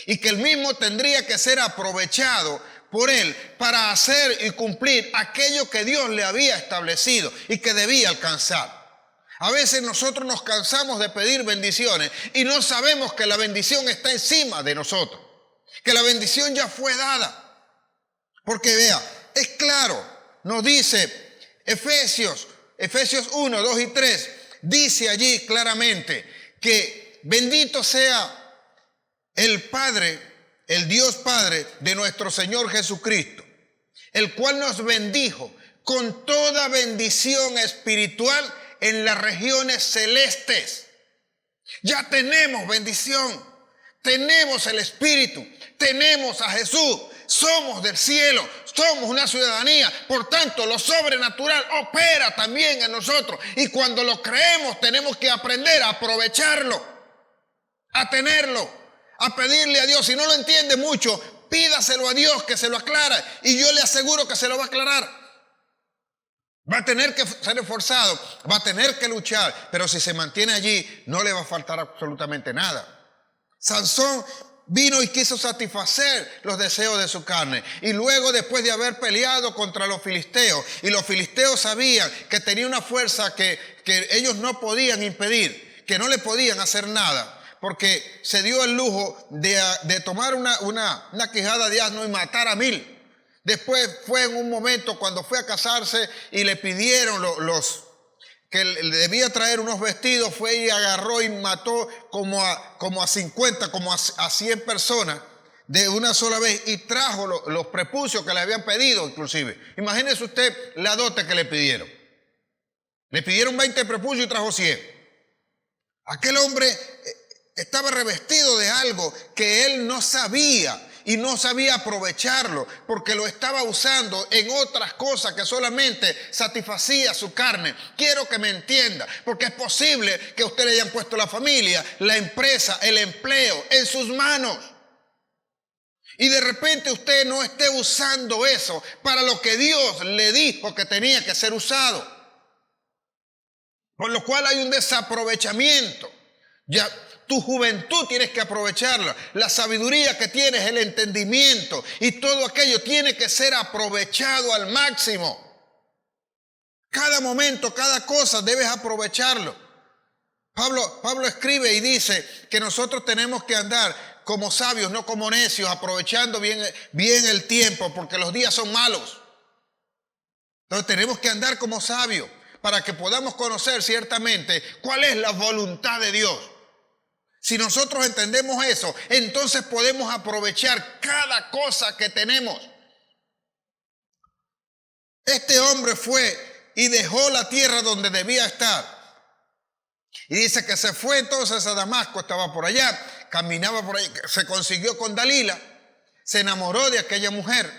Y que él mismo tendría que ser aprovechado por él para hacer y cumplir aquello que Dios le había establecido y que debía alcanzar. A veces nosotros nos cansamos de pedir bendiciones y no sabemos que la bendición está encima de nosotros, que la bendición ya fue dada. Porque vea, es claro, nos dice Efesios 1, 2 y 3, dice allí claramente que bendito sea el Padre, el Dios Padre de nuestro Señor Jesucristo, el cual nos bendijo con toda bendición espiritual en las regiones celestes. Ya tenemos bendición, tenemos el Espíritu, tenemos a Jesús, somos del cielo, somos una ciudadanía, por tanto lo sobrenatural opera también en nosotros y cuando lo creemos tenemos que aprender a aprovecharlo, a tenerlo, a pedirle a Dios. Si no lo entiende mucho, pídaselo a Dios que se lo aclara y yo le aseguro que se lo va a aclarar. Va a tener que ser esforzado, va a tener que luchar, pero si se mantiene allí no le va a faltar absolutamente nada. Sansón vino y quiso satisfacer los deseos de su carne y luego, después de haber peleado contra los filisteos, y los filisteos sabían que tenía una fuerza que ellos no podían impedir, que no le podían hacer nada, porque se dio el lujo de tomar una quijada de asno y matar a 1000. Después fue en un momento cuando fue a casarse y le pidieron que le debía traer unos vestidos, fue y agarró y mató como a 50, como a 100 personas de una sola vez y trajo los prepucios que le habían pedido inclusive. Imagínese usted la dote que le pidieron. Le pidieron 20 prepucios y trajo 100. Aquel hombre estaba revestido de algo que él no sabía y no sabía aprovecharlo porque lo estaba usando en otras cosas que solamente satisfacía su carne. Quiero que me entienda, porque es posible que a usted le hayan puesto la familia, la empresa, el empleo en sus manos y de repente usted no esté usando eso para lo que Dios le dijo que tenía que ser usado, por lo cual hay un desaprovechamiento. Ya Tu juventud tienes que aprovecharla. La sabiduría que tienes, el entendimiento y todo aquello tiene que ser aprovechado al máximo. Cada momento, cada cosa debes aprovecharlo. Pablo escribe y dice que nosotros tenemos que andar como sabios, no como necios, aprovechando bien el tiempo, porque los días son malos. Entonces tenemos que andar como sabios para que podamos conocer ciertamente cuál es la voluntad de Dios. Si nosotros entendemos eso, entonces podemos aprovechar cada cosa que tenemos. Este hombre fue y dejó la tierra donde debía estar. Y dice que se fue entonces a Damasco, estaba por allá, caminaba por ahí, se consiguió con Dalila, se enamoró de aquella mujer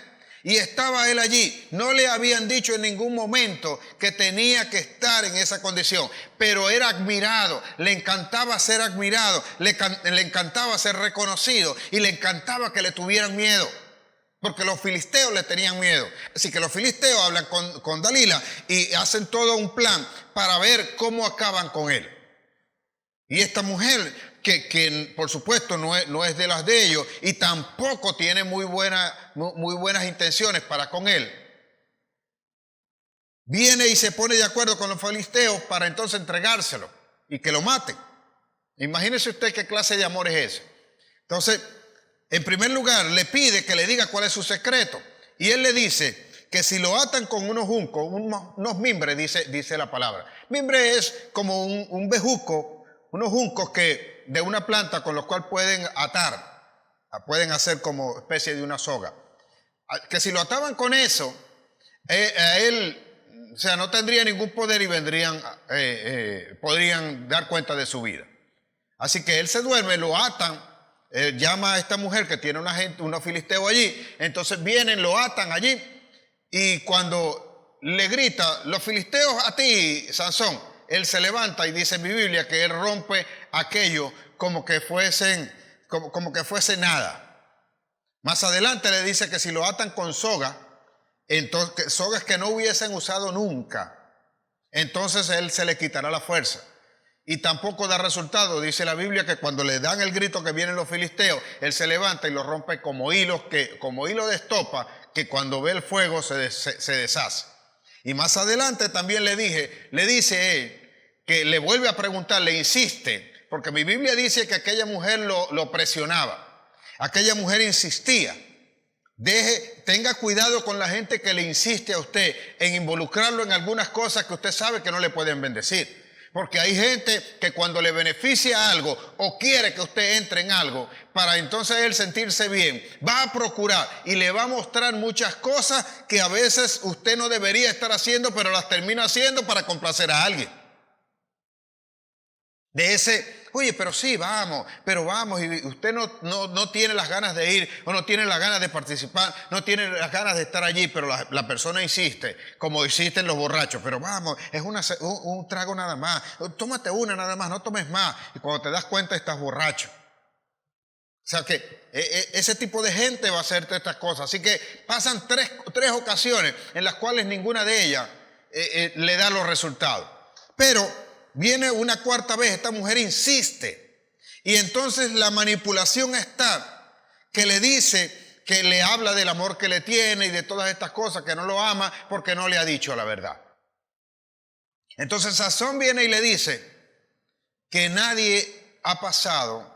y estaba él allí. No le habían dicho en ningún momento que tenía que estar en esa condición, pero era admirado, le encantaba ser admirado, le encantaba ser reconocido y le encantaba que le tuvieran miedo. Porque los filisteos le tenían miedo. Así que los filisteos hablan con Dalila y hacen todo un plan para ver cómo acaban con él. Y esta mujer, que por supuesto no es de las de ellos y tampoco tiene muy buenas intenciones para con él, viene y se pone de acuerdo con los filisteos para entonces entregárselo y que lo maten. Imagínese usted qué clase de amor es ese. Entonces, en primer lugar, le pide que le diga cuál es su secreto. Y él le dice que si lo atan con unos juncos, unos mimbres, dice la palabra. Mimbre es como un bejuco, unos juncos de una planta con los cuales pueden atar, pueden hacer como especie de una soga. Que si lo ataban con eso, a él, o sea, no tendría ningún poder y podrían dar cuenta de su vida. Así que él se duerme, lo atan, llama a esta mujer que tiene unos filisteos allí, entonces vienen, lo atan allí y cuando le grita, los filisteos a ti, Sansón, él se levanta y dice en mi Biblia que él rompe aquello como que fuese nada. Más adelante le dice que si lo atan con soga, entonces, sogas que no hubiesen usado nunca, entonces él se le quitará la fuerza. Y tampoco da resultado. Dice la Biblia que cuando le dan el grito que vienen los filisteos, él se levanta y lo rompe como hilo de estopa, que cuando ve el fuego se deshace. Y más adelante también le dice él, que le vuelve a preguntar, le insiste, porque mi Biblia dice que aquella mujer lo presionaba, aquella mujer insistía. Tenga cuidado con la gente que le insiste a usted en involucrarlo en algunas cosas que usted sabe que no le pueden bendecir. Porque hay gente que cuando le beneficia algo o quiere que usted entre en algo, para entonces él sentirse bien, va a procurar y le va a mostrar muchas cosas que a veces usted no debería estar haciendo, pero las termina haciendo para complacer a alguien. De ese, oye, pero sí, vamos, y usted no tiene las ganas de ir, o no tiene las ganas de participar, no tiene las ganas de estar allí, pero la persona insiste, como insisten los borrachos, pero vamos, es un trago nada más, tómate una nada más, no tomes más, y cuando te das cuenta estás borracho. O sea que ese tipo de gente va a hacer todas estas cosas. Así que pasan tres ocasiones en las cuales ninguna de ellas le da los resultados. Pero viene una cuarta vez, esta mujer insiste. Y entonces la manipulación está, que le dice, que le habla del amor que le tiene y de todas estas cosas, que no lo ama porque no le ha dicho la verdad. Entonces Sansón viene y le dice que nadie ha pasado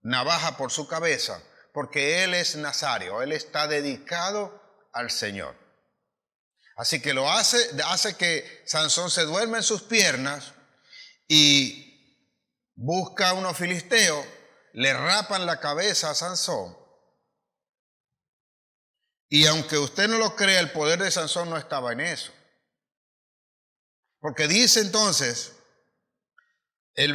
navaja por su cabeza porque él es nazario, él está dedicado al Señor. Así que hace que Sansón se duerme en sus piernas y busca a unos filisteos, le rapan la cabeza a Sansón. Y aunque usted no lo crea, el poder de Sansón no estaba en eso. Porque dice entonces el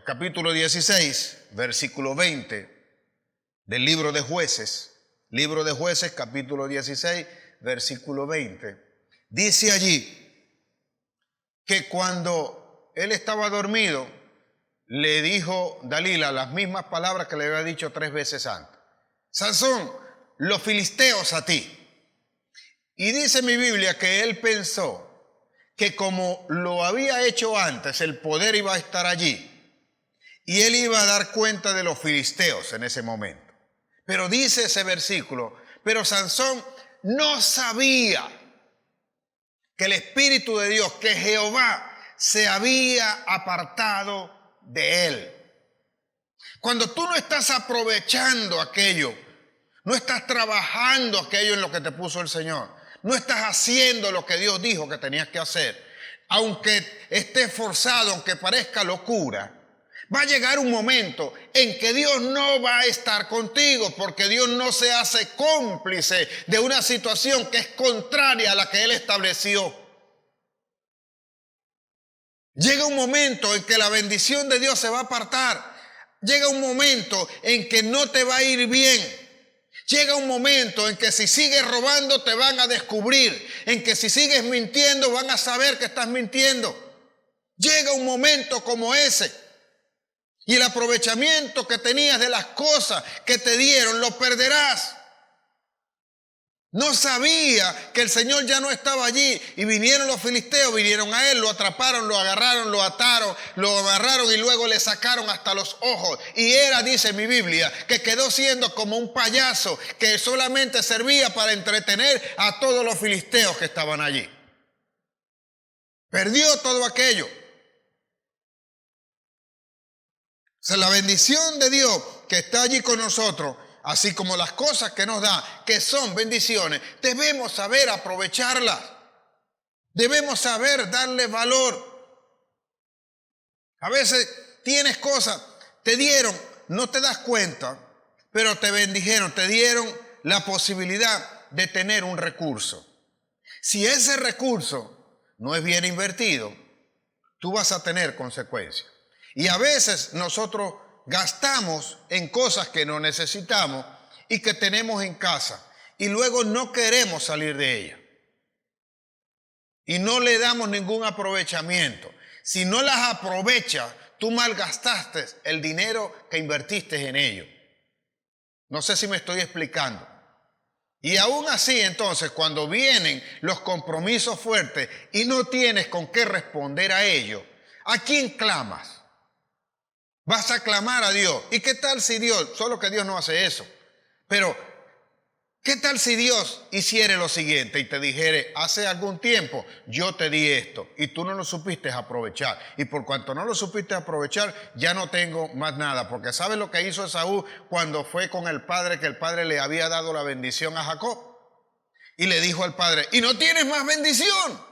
capítulo 16, versículo 20 del libro de Jueces, capítulo 16, versículo 20, dice allí que cuando él estaba dormido, le dijo Dalila las mismas palabras que le había dicho 3 veces antes. Sansón, los filisteos a ti. Y dice mi Biblia que él pensó que como lo había hecho antes, el poder iba a estar allí y él iba a dar cuenta de los filisteos en ese momento. Pero dice ese versículo, pero Sansón no sabía que el Espíritu de Dios, que Jehová se había apartado de él. Cuando tú no estás aprovechando aquello, no estás trabajando aquello en lo que te puso el Señor, no estás haciendo lo que Dios dijo que tenías que hacer, aunque estés forzado, aunque parezca locura, va a llegar un momento en que Dios no va a estar contigo, porque Dios no se hace cómplice de una situación que es contraria a la que Él estableció. Llega un momento en que la bendición de Dios se va a apartar. Llega un momento en que no te va a ir bien. Llega un momento en que si sigues robando te van a descubrir. En que si sigues mintiendo van a saber que estás mintiendo. Llega un momento como ese. Y el aprovechamiento que tenías de las cosas que te dieron lo perderás. No sabía que el Señor ya no estaba allí y vinieron los filisteos, vinieron a él, lo atraparon, lo agarraron, lo ataron, lo amarraron y luego le sacaron hasta los ojos. Y era, dice mi Biblia, que quedó siendo como un payaso que solamente servía para entretener a todos los filisteos que estaban allí. Perdió todo aquello. O sea, la bendición de Dios que está allí con nosotros, así como las cosas que nos da, que son bendiciones, debemos saber aprovecharlas. Debemos saber darle valor. A veces tienes cosas, te dieron, no te das cuenta, pero te bendijeron, te dieron la posibilidad de tener un recurso. Si ese recurso no es bien invertido, tú vas a tener consecuencias. Y a veces nosotros gastamos en cosas que no necesitamos y que tenemos en casa y luego no queremos salir de ella. Y no le damos ningún aprovechamiento. Si no las aprovechas, tú malgastaste el dinero que invertiste en ello. No sé si me estoy explicando. Y aún así, entonces, cuando vienen los compromisos fuertes y no tienes con qué responder a ello, ¿a quién clamas? Vas a clamar a Dios. ¿Y qué tal si Dios, solo que Dios no hace eso, pero qué tal si Dios hiciera lo siguiente y te dijere, hace algún tiempo yo te di esto y tú no lo supiste aprovechar, y por cuanto no lo supiste aprovechar ya no tengo más nada? Porque ¿sabes lo que hizo Esaú cuando fue con el padre, que el padre le había dado la bendición a Jacob? Y le dijo al padre, ¿y no tienes más bendición?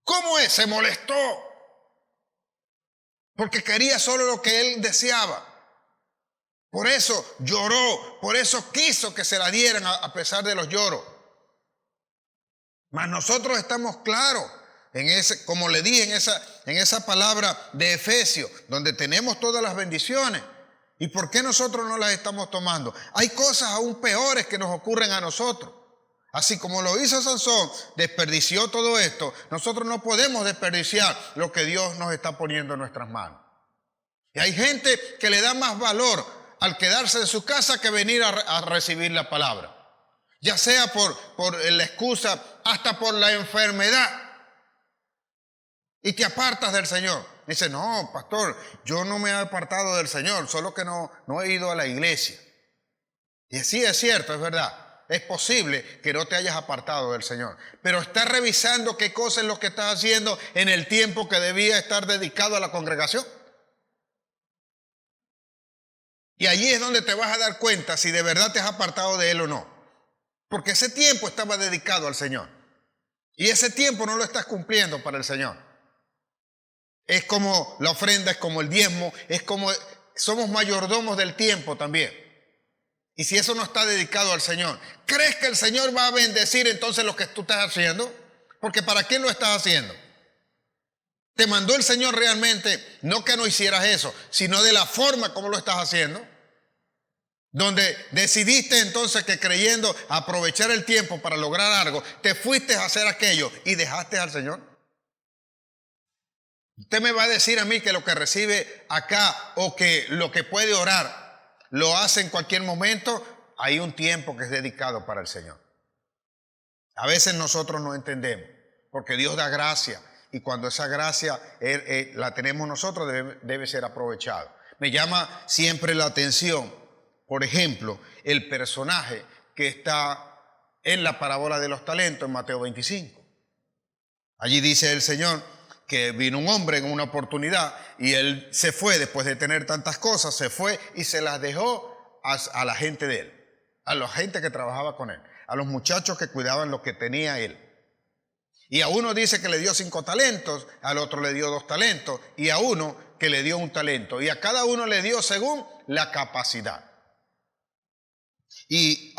¿Cómo es? Se molestó. Porque quería solo lo que él deseaba. Por eso lloró, por eso quiso que se la dieran a pesar de los lloros. Mas nosotros estamos claros, como le dije en esa palabra de Efesios, donde tenemos todas las bendiciones. ¿Y por qué nosotros no las estamos tomando? Hay cosas aún peores que nos ocurren a nosotros. Así como lo hizo Sansón, desperdició todo esto. Nosotros no podemos desperdiciar lo que Dios nos está poniendo en nuestras manos. Y hay gente que le da más valor al quedarse en su casa que venir a recibir la palabra. Ya sea por la excusa, hasta por la enfermedad. Y te apartas del Señor. Dice, no, pastor, yo no me he apartado del Señor, solo que no he ido a la iglesia. Y sí, es cierto, es verdad. Es posible que no te hayas apartado del Señor, pero estás revisando qué cosa es lo que estás haciendo en el tiempo que debía estar dedicado a la congregación. Y allí es donde te vas a dar cuenta si de verdad te has apartado de Él o no. Porque ese tiempo estaba dedicado al Señor. Y ese tiempo no lo estás cumpliendo para el Señor. Es como la ofrenda, es como el diezmo, es como somos mayordomos del tiempo también. Y si eso no está dedicado al Señor, ¿crees que el Señor va a bendecir entonces lo que tú estás haciendo? Porque ¿para quién lo estás haciendo? Te mandó el Señor realmente, no que no hicieras eso, sino de la forma como lo estás haciendo. Donde decidiste entonces que creyendo aprovechar el tiempo para lograr algo, te fuiste a hacer aquello y dejaste al Señor. Usted me va a decir a mí que lo que recibe acá o que lo que puede orar lo hace en cualquier momento. Hay un tiempo que es dedicado para el Señor. A veces nosotros no entendemos. porque Dios da gracia y cuando esa gracia la tenemos nosotros debe ser aprovechada. Me llama siempre la atención, por ejemplo, el personaje que está en la parábola de los talentos en Mateo 25. Allí dice el Señor que vino un hombre en una oportunidad y él se fue después de tener tantas cosas, se fue y se las dejó a la gente de él, a la gente que trabajaba con él, a los muchachos que cuidaban lo que tenía él. Y a uno dice que le dio 5 talentos, al otro le dio 2 talentos y a uno que le dio 1 talento. Y a cada uno le dio según la capacidad. Y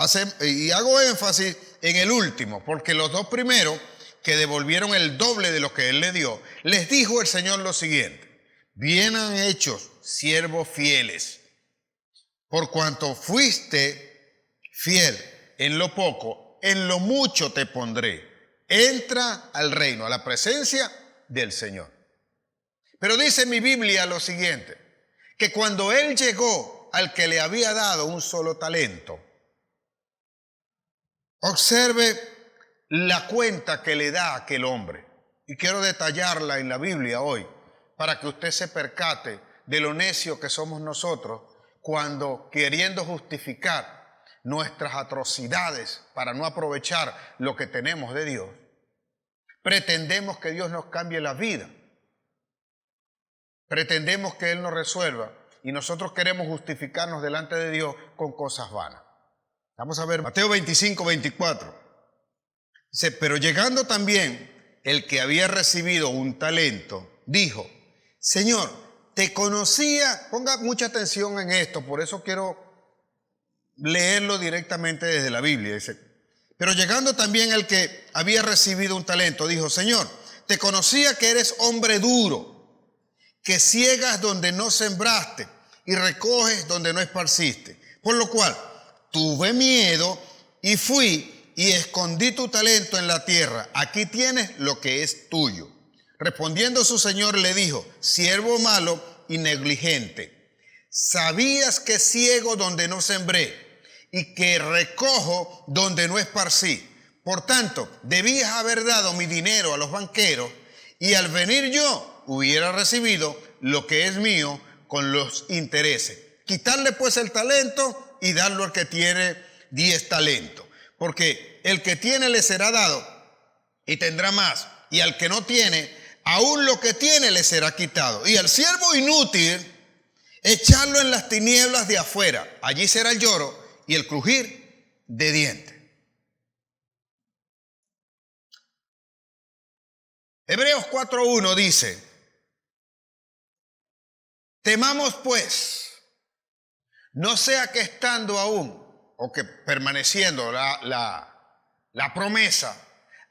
hago énfasis en el último, porque los 2 primeros que devolvieron el doble de lo que él le dio, les dijo el Señor lo siguiente: bien han hecho, siervos fieles, por cuanto fuiste fiel en lo poco, en lo mucho te pondré. Entra al reino, a la presencia del Señor. Pero dice mi Biblia lo siguiente, que cuando él llegó al que le había dado 1 solo talento, observe la cuenta que le da a aquel hombre. Y quiero detallarla en la Biblia hoy, para que usted se percate de lo necio que somos nosotros cuando, queriendo justificar nuestras atrocidades para no aprovechar lo que tenemos de Dios, pretendemos que Dios nos cambie la vida. Pretendemos que Él nos resuelva y nosotros queremos justificarnos delante de Dios con cosas vanas. Vamos a ver Mateo 25, 24. Dice, pero llegando también el que había recibido 1 talento, dijo, Señor, te conocía, ponga mucha atención en esto, por eso quiero leerlo directamente desde la Biblia. Dice, pero llegando también el que había recibido 1 talento, dijo, Señor, te conocía que eres hombre duro, que ciegas donde no sembraste y recoges donde no esparciste. Por lo cual, tuve miedo y fui y escondí tu talento en la tierra. Aquí tienes lo que es tuyo. Respondiendo su señor le dijo, siervo malo y negligente, ¿sabías que ciego donde no sembré y que recojo donde no esparcí? Por tanto, debías haber dado mi dinero a los banqueros y al venir yo hubiera recibido lo que es mío con los intereses. Quitarle pues el talento y darlo al que tiene 10 talentos. Porque el que tiene le será dado y tendrá más. Y al que no tiene, aún lo que tiene le será quitado. Y al siervo inútil, echarlo en las tinieblas de afuera. Allí será el lloro y el crujir de dientes. Hebreos 4:1 dice, temamos pues, no sea que estando aún, o que permaneciendo la promesa,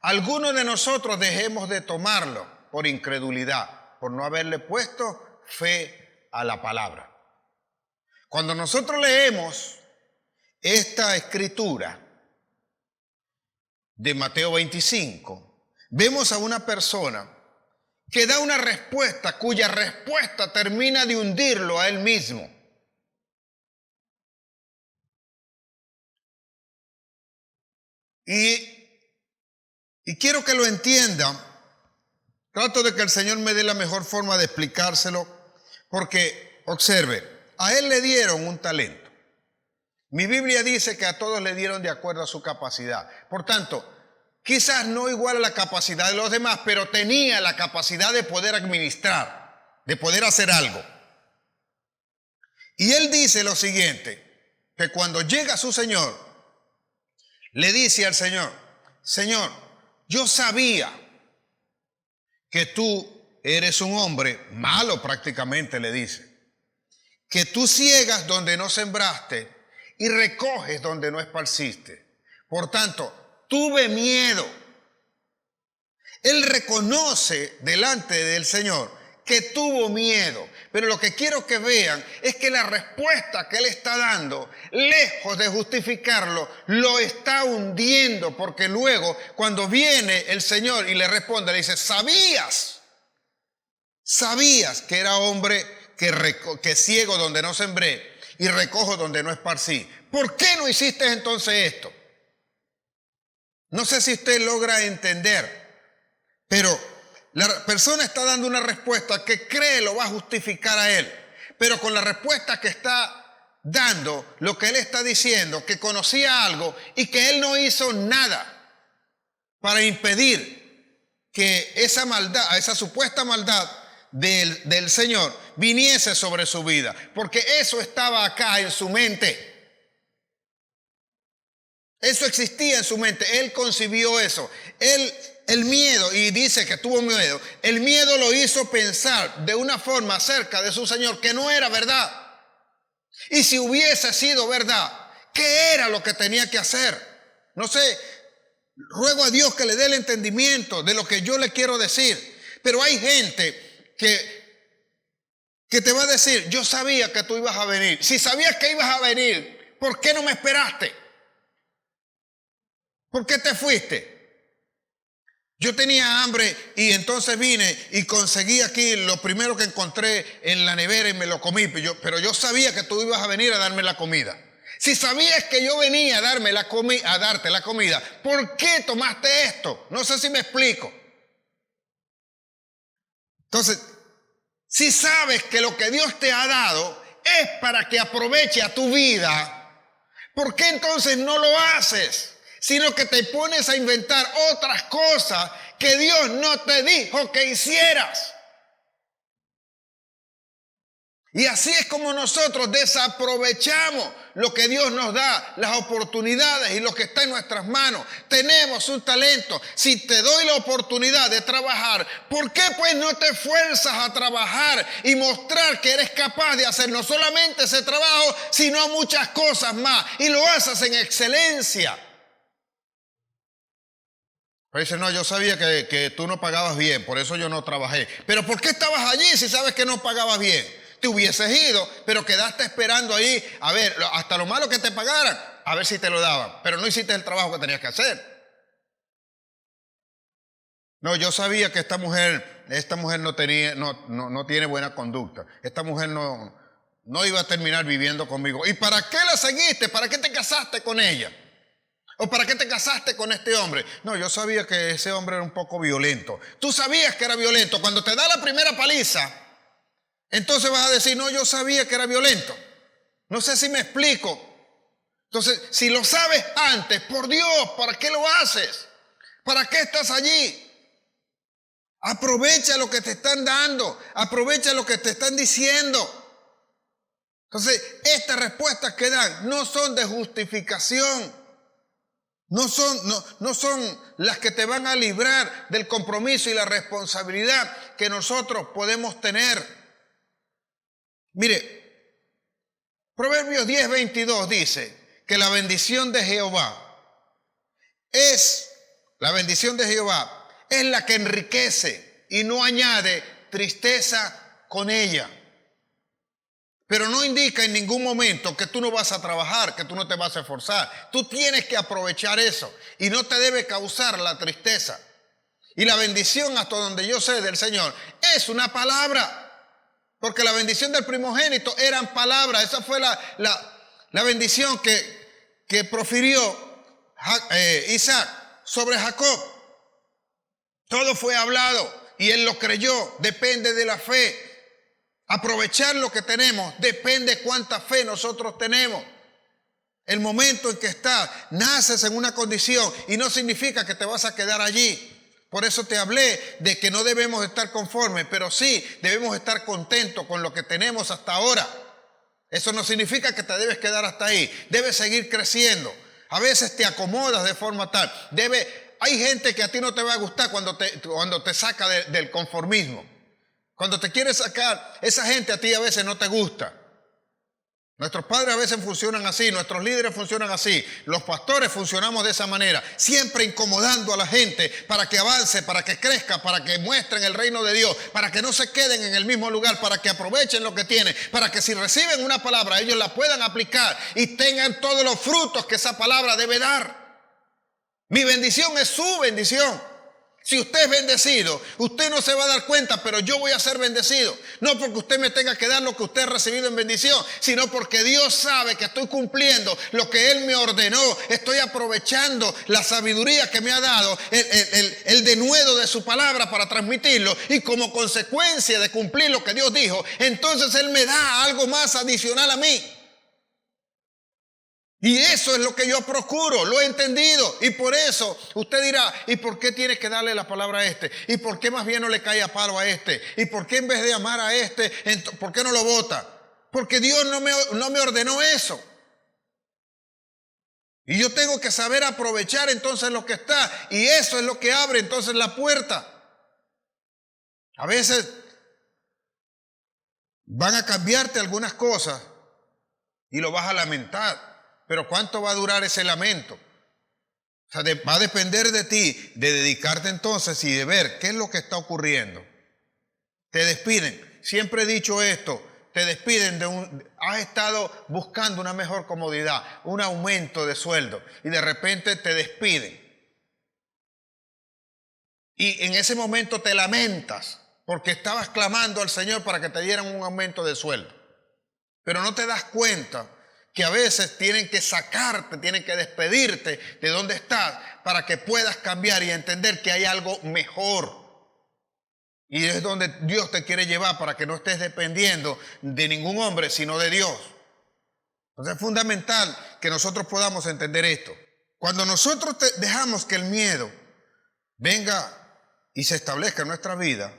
algunos de nosotros dejemos de tomarlo por incredulidad, por no haberle puesto fe a la palabra. Cuando nosotros leemos esta escritura de Mateo 25, vemos a una persona que da una respuesta cuya respuesta termina de hundirlo a él mismo. Y quiero que lo entiendan. Trato de que el Señor me dé la mejor forma de explicárselo, porque, observe, a él le dieron 1 talento. Mi Biblia dice que a todos le dieron de acuerdo a su capacidad. Por tanto, quizás no igual a la capacidad de los demás, pero tenía la capacidad de poder administrar, de poder hacer algo. Y él dice lo siguiente, que cuando llega su Señor, le dice al Señor, Señor, yo sabía que tú eres un hombre malo prácticamente, le dice, que tú ciegas donde no sembraste y recoges donde no esparciste. Por tanto, tuve miedo. Él reconoce delante del Señor que tuvo miedo. Pero lo que quiero que vean es que la respuesta que él está dando, lejos de justificarlo, lo está hundiendo. Porque luego, cuando viene el Señor y le responde, le dice, ¿sabías que era hombre que ciego donde no sembré y recojo donde no esparcí? ¿Por qué no hiciste entonces esto? No sé si usted logra entender Pero la persona está dando una respuesta que cree lo va a justificar a él. Pero con la respuesta que está dando, lo que él está diciendo, que conocía algo y que él no hizo nada para impedir que esa maldad, esa supuesta maldad del Señor viniese sobre su vida. Porque eso estaba acá en su mente. Eso existía en su mente. Él concibió eso. El miedo, y dice que tuvo miedo, el miedo lo hizo pensar de una forma acerca de su Señor que no era verdad. Y si hubiese sido verdad, ¿qué era lo que tenía que hacer? No sé, ruego a Dios que le dé el entendimiento de lo que yo le quiero decir. Pero hay gente que te va a decir, yo sabía que tú ibas a venir. Si sabías que ibas a venir, ¿por qué no me esperaste? ¿Por qué te fuiste? Yo tenía hambre y entonces vine y conseguí aquí lo primero que encontré en la nevera y me lo comí. Pero yo sabía que tú ibas a venir a darme la comida. Si sabías que yo venía a darte la comida, ¿por qué tomaste esto? No sé si me explico. Entonces, si sabes que lo que Dios te ha dado es para que aproveche a tu vida, ¿por qué entonces no lo haces? Sino que te pones a inventar otras cosas que Dios no te dijo que hicieras. Y así es como nosotros desaprovechamos lo que Dios nos da, las oportunidades y lo que está en nuestras manos. Tenemos un talento. Si te doy la oportunidad de trabajar, ¿por qué pues no te esfuerzas a trabajar y mostrar que eres capaz de hacer no solamente ese trabajo, sino muchas cosas más? Y lo haces en excelencia. Pero dice, no, yo sabía que tú no pagabas bien, por eso yo no trabajé. Pero ¿por qué estabas allí si sabes que no pagabas bien? Te hubieses ido, pero quedaste esperando ahí, a ver, hasta lo malo que te pagaran, a ver si te lo daban. Pero no hiciste el trabajo que tenías que hacer. No, yo sabía que esta mujer no tiene buena conducta. Esta mujer no iba a terminar viviendo conmigo. ¿Y para qué la seguiste? ¿Para qué te casaste con ella? ¿O para qué te casaste con este hombre? No, yo sabía que ese hombre era un poco violento. Tú sabías que era violento. Cuando te da la primera paliza, entonces vas a decir, no, yo sabía que era violento. No sé si me explico. Entonces, si lo sabes antes, por Dios, ¿para qué lo haces? ¿Para qué estás allí? Aprovecha lo que te están dando. Aprovecha lo que te están diciendo. Entonces, estas respuestas que dan no son de justificación. No son las que te van a librar del compromiso y la responsabilidad que nosotros podemos tener. Mire, Proverbios 10:22 dice que la bendición de Jehová es la que enriquece y no añade tristeza con ella. Pero no indica en ningún momento que tú no vas a trabajar, que tú no te vas a esforzar. Tú tienes que aprovechar eso y no te debe causar la tristeza. Y la bendición, hasta donde yo sé del Señor, es una palabra. Porque la bendición del primogénito eran palabras. Esa fue la bendición que profirió Isaac sobre Jacob. Todo fue hablado y él lo creyó. Depende de la fe. Aprovechar lo que tenemos depende cuánta fe nosotros tenemos. El momento en que estás, naces en una condición y no significa que te vas a quedar allí. Por eso te hablé de que no debemos estar conformes, pero sí debemos estar contentos con lo que tenemos hasta ahora. Eso no significa que te debes quedar hasta ahí. Debes seguir creciendo. A veces te acomodas de forma tal. Hay gente que a ti no te va a gustar cuando te saca del conformismo. Cuando te quiere sacar, esa gente a ti a veces no te gusta. Nuestros padres a veces funcionan así, nuestros líderes funcionan así, los pastores funcionamos de esa manera, siempre incomodando a la gente para que avance, para que crezca, para que muestren el reino de Dios, para que no se queden en el mismo lugar, para que aprovechen lo que tienen, para que si reciben una palabra ellos la puedan aplicar y tengan todos los frutos que esa palabra debe dar. Mi bendición es su bendición. Si usted es bendecido, usted no se va a dar cuenta, pero yo voy a ser bendecido. No porque usted me tenga que dar lo que usted ha recibido en bendición, sino porque Dios sabe que estoy cumpliendo lo que Él me ordenó. Estoy aprovechando la sabiduría que me ha dado, el denuedo de su palabra para transmitirlo. Y como consecuencia de cumplir lo que Dios dijo, entonces Él me da algo más adicional a mí. Y eso es lo que yo procuro, lo he entendido. Y por eso usted dirá, ¿y por qué tiene que darle la palabra a este? ¿Y por qué más bien no le cae a palo a este? ¿Y por qué en vez de amar a este, por qué no lo vota? Porque Dios no me ordenó eso. Y yo tengo que saber aprovechar entonces lo que está. Y eso es lo que abre entonces la puerta. A veces van a cambiarte algunas cosas y lo vas a lamentar. Pero ¿cuánto va a durar ese lamento? O sea, va a depender de ti, de dedicarte entonces y de ver qué es lo que está ocurriendo. Te despiden. Siempre he dicho esto. Te despiden has estado buscando una mejor comodidad, un aumento de sueldo y de repente te despiden. Y en ese momento te lamentas porque estabas clamando al Señor para que te dieran un aumento de sueldo. Pero no te das cuenta que a veces tienen que sacarte, tienen que despedirte de donde estás para que puedas cambiar y entender que hay algo mejor. Y es donde Dios te quiere llevar para que no estés dependiendo de ningún hombre, sino de Dios. Entonces es fundamental que nosotros podamos entender esto. Cuando nosotros dejamos que el miedo venga y se establezca en nuestra vida,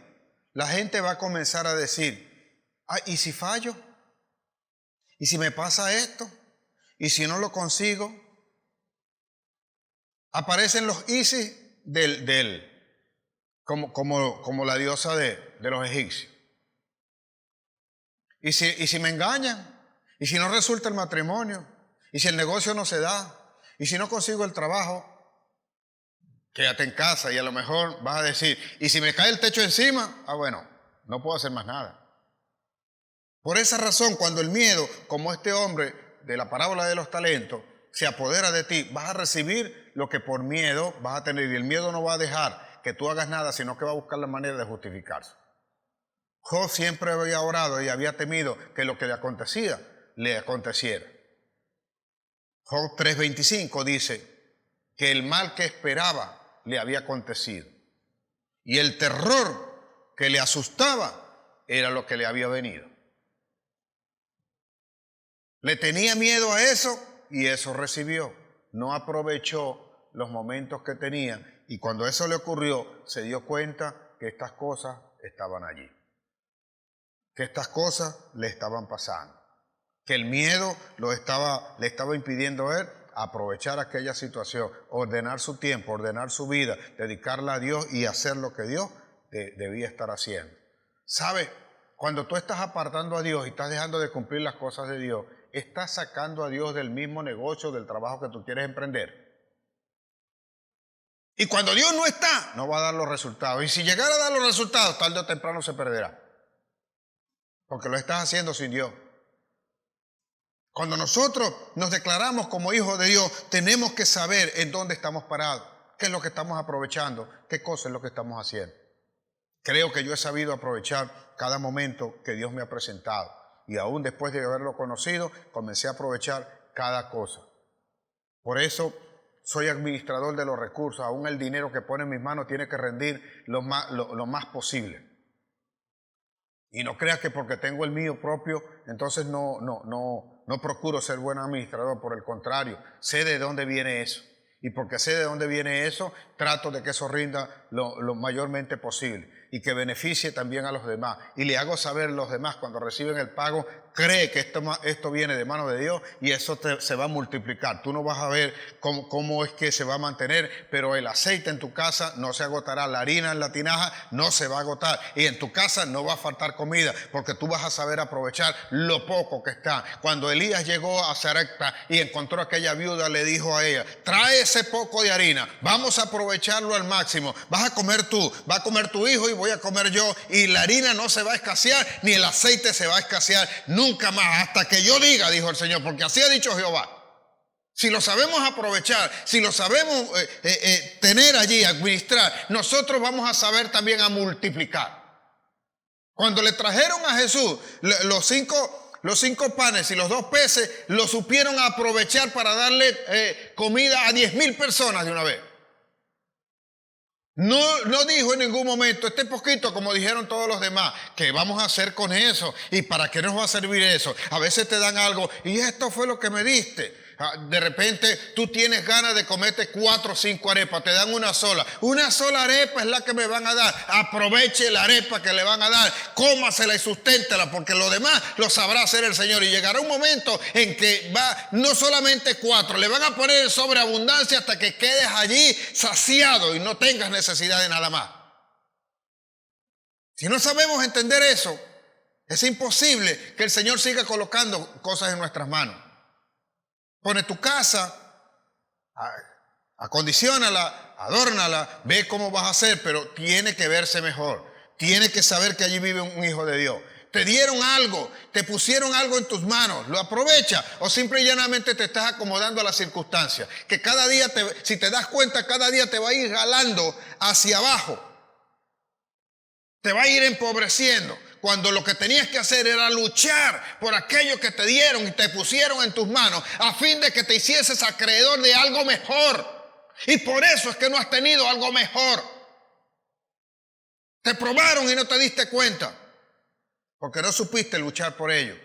la gente va a comenzar a decir, ¿y si fallo? ¿Y si me pasa esto? ¿Y si no lo consigo? Aparecen los Isis como la diosa de los egipcios. ¿Y si me engañan? ¿Y si no resulta el matrimonio? ¿Y si el negocio no se da? ¿Y si no consigo el trabajo? Quédate en casa y a lo mejor vas a decir, ¿y si me cae el techo encima? Bueno, no puedo hacer más nada. Por esa razón, cuando el miedo, como este hombre de la parábola de los talentos, se apodera de ti, vas a recibir lo que por miedo vas a tener. Y el miedo no va a dejar que tú hagas nada, sino que va a buscar la manera de justificarse. Job siempre había orado y había temido que lo que le acontecía, le aconteciera. Job 3:25 dice que el mal que esperaba le había acontecido. Y el terror que le asustaba era lo que le había venido. Le tenía miedo a eso y eso recibió. No aprovechó los momentos que tenía y cuando eso le ocurrió se dio cuenta que estas cosas estaban allí. Que estas cosas le estaban pasando. Que el miedo le estaba impidiendo a él aprovechar aquella situación, ordenar su tiempo, ordenar su vida, dedicarla a Dios y hacer lo que Dios debía estar haciendo. ¿Sabe? Cuando tú estás apartando a Dios y estás dejando de cumplir las cosas de Dios, estás sacando a Dios del mismo negocio, del trabajo que tú quieres emprender. Y cuando Dios no está, no va a dar los resultados. Y si llegara a dar los resultados, tarde o temprano se perderá. Porque lo estás haciendo sin Dios. Cuando nosotros nos declaramos como hijos de Dios, tenemos que saber en dónde estamos parados, qué es lo que estamos aprovechando, qué cosa es lo que estamos haciendo. Creo que yo he sabido aprovechar cada momento que Dios me ha presentado. Y aún después de haberlo conocido, comencé a aprovechar cada cosa. Por eso soy administrador de los recursos. Aún el dinero que pone en mis manos tiene que rendir lo más posible. Y no creas que porque tengo el mío propio, entonces no procuro ser buen administrador. Por el contrario, sé de dónde viene eso. Y porque sé de dónde viene eso, trato de que eso rinda lo mayormente posible y que beneficie también a los demás. Y le hago saber a los demás cuando reciben el pago, cree que esto viene de mano de Dios y eso se va a multiplicar. Tú no vas a ver cómo es que se va a mantener, pero el aceite en tu casa no se agotará, la harina en la tinaja no se va a agotar y en tu casa no va a faltar comida porque tú vas a saber aprovechar lo poco que está. Cuando Elías llegó a Sarepta y encontró a aquella viuda, le dijo a ella, trae ese poco de harina, vamos a aprovecharlo al máximo, vas a comer tú, va a comer tu hijo y voy a comer yo y la harina no se va a escasear ni el aceite se va a escasear nunca más hasta que yo diga, dijo el Señor, porque así ha dicho Jehová. Si lo sabemos aprovechar, si lo sabemos tener allí, administrar, nosotros vamos a saber también a multiplicar. Cuando le trajeron a Jesús los cinco panes y los 2 peces, lo supieron aprovechar para darle comida a 10,000 personas de una vez. No dijo en ningún momento, este poquito, como dijeron todos los demás, ¿qué vamos a hacer con eso? ¿Y para qué nos va a servir eso? A veces te dan algo, y esto fue lo que me diste. De repente tú tienes ganas de comerte 4 o 5 arepas, te dan una sola. Una sola arepa es la que me van a dar. Aproveche la arepa que le van a dar, cómasela y susténtela, porque lo demás lo sabrá hacer el Señor. Y llegará un momento en que va no solamente 4, le van a poner en sobreabundancia hasta que quedes allí saciado y no tengas necesidad de nada más. Si no sabemos entender eso, es imposible que el Señor siga colocando cosas en nuestras manos. Pone tu casa, acondiciónala, adórnala, ve cómo vas a hacer, pero tiene que verse mejor. Tiene que saber que allí vive un hijo de Dios. Te dieron algo, te pusieron algo en tus manos, ¿lo aprovecha o simple y llanamente te estás acomodando a las circunstancias? Que cada día, si te das cuenta, cada día te va a ir jalando hacia abajo. Te va a ir empobreciendo. Cuando lo que tenías que hacer era luchar por aquello que te dieron y te pusieron en tus manos a fin de que te hicieses acreedor de algo mejor. Y por eso es que no has tenido algo mejor. Te probaron y no te diste cuenta porque no supiste luchar por ello.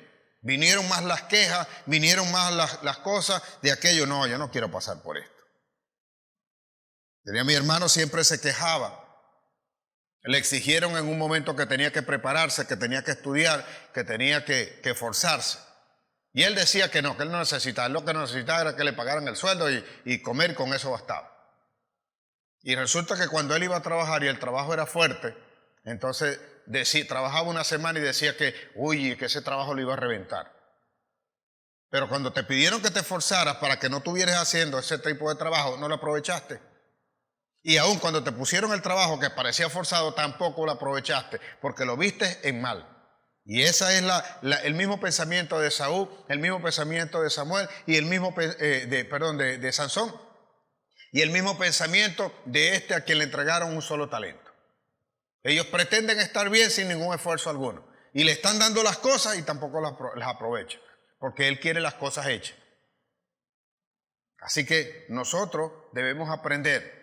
Vinieron más las quejas, vinieron más las cosas de aquello. No, yo no quiero pasar por esto. Tenía mi hermano, siempre se quejaba. Le exigieron en un momento que tenía que prepararse, que tenía que estudiar, que tenía que esforzarse. Y él decía que no, que él no necesitaba. Lo que necesitaba era que le pagaran el sueldo y comer, con eso bastaba. Y resulta que cuando él iba a trabajar y el trabajo era fuerte, entonces trabajaba una semana y decía que ese trabajo lo iba a reventar. Pero cuando te pidieron que te esforzaras para que no estuvieras haciendo ese tipo de trabajo, no lo aprovechaste. Y aún cuando te pusieron el trabajo que parecía forzado, tampoco lo aprovechaste, porque lo viste en mal. Y ese es el mismo pensamiento de Saúl, el mismo pensamiento de Samuel y el mismo de Sansón. Y el mismo pensamiento de a quien le entregaron un solo talento. Ellos pretenden estar bien sin ningún esfuerzo alguno. Y le están dando las cosas y tampoco las aprovechan, porque él quiere las cosas hechas. Así que nosotros debemos aprender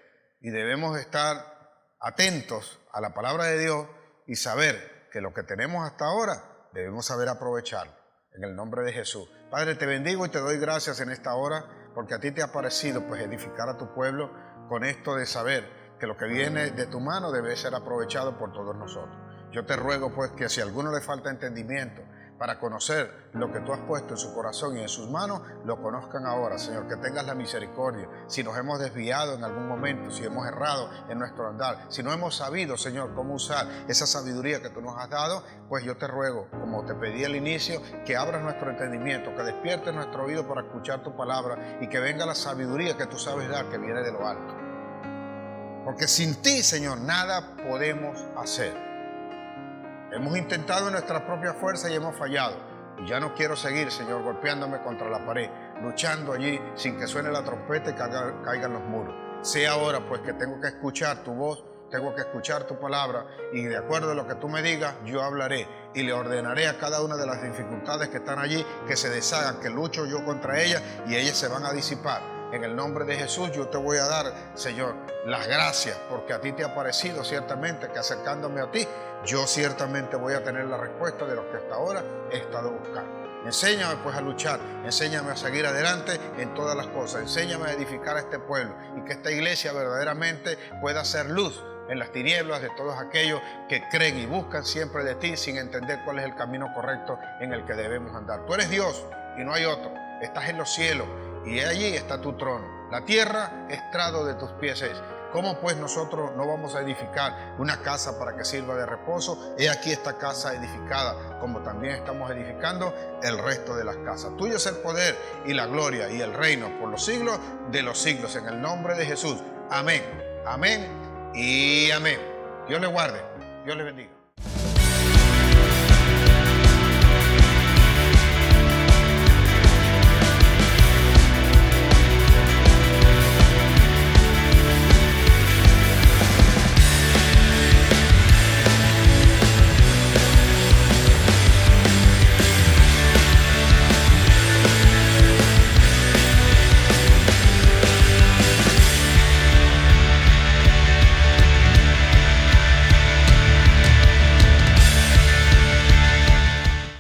y debemos estar atentos a la palabra de Dios y saber que lo que tenemos hasta ahora debemos saber aprovecharlo. En el nombre de Jesús. Padre, te bendigo y te doy gracias en esta hora porque a ti te ha parecido pues edificar a tu pueblo con esto de saber que lo que viene de tu mano debe ser aprovechado por todos nosotros. Yo te ruego pues que si a alguno le falta entendimiento para conocer lo que tú has puesto en su corazón y en sus manos, lo conozcan ahora, Señor, que tengas la misericordia. Si nos hemos desviado en algún momento, si hemos errado en nuestro andar, si no hemos sabido, Señor, cómo usar esa sabiduría que tú nos has dado, pues yo te ruego, como te pedí al inicio, que abras nuestro entendimiento, que despiertes nuestro oído para escuchar tu palabra y que venga la sabiduría que tú sabes dar, que viene de lo alto. Porque sin ti, Señor, nada podemos hacer. Hemos intentado en nuestra propia fuerza y hemos fallado. Y ya no quiero seguir, Señor, golpeándome contra la pared, luchando allí sin que suene la trompeta y caigan los muros. Sé ahora pues que tengo que escuchar tu voz, tengo que escuchar tu palabra y de acuerdo a lo que tú me digas, yo hablaré y le ordenaré a cada una de las dificultades que están allí que se deshagan, que lucho yo contra ellas y ellas se van a disipar. En el nombre de Jesús yo te voy a dar, Señor, las gracias porque a ti te ha parecido ciertamente que acercándome a ti, yo ciertamente voy a tener la respuesta de lo que hasta ahora he estado buscando. Enséñame pues a luchar, enséñame a seguir adelante en todas las cosas, enséñame a edificar a este pueblo y que esta iglesia verdaderamente pueda ser luz en las tinieblas de todos aquellos que creen y buscan siempre de ti sin entender cuál es el camino correcto en el que debemos andar. Tú eres Dios y no hay otro, estás en los cielos y allí está tu trono. La tierra, estrado de tus pies es. ¿Cómo pues nosotros no vamos a edificar una casa para que sirva de reposo? He aquí esta casa edificada, como también estamos edificando el resto de las casas. Tuyo es el poder y la gloria y el reino por los siglos de los siglos. En el nombre de Jesús. Amén, amén y amén. Dios le guarde, Dios le bendiga.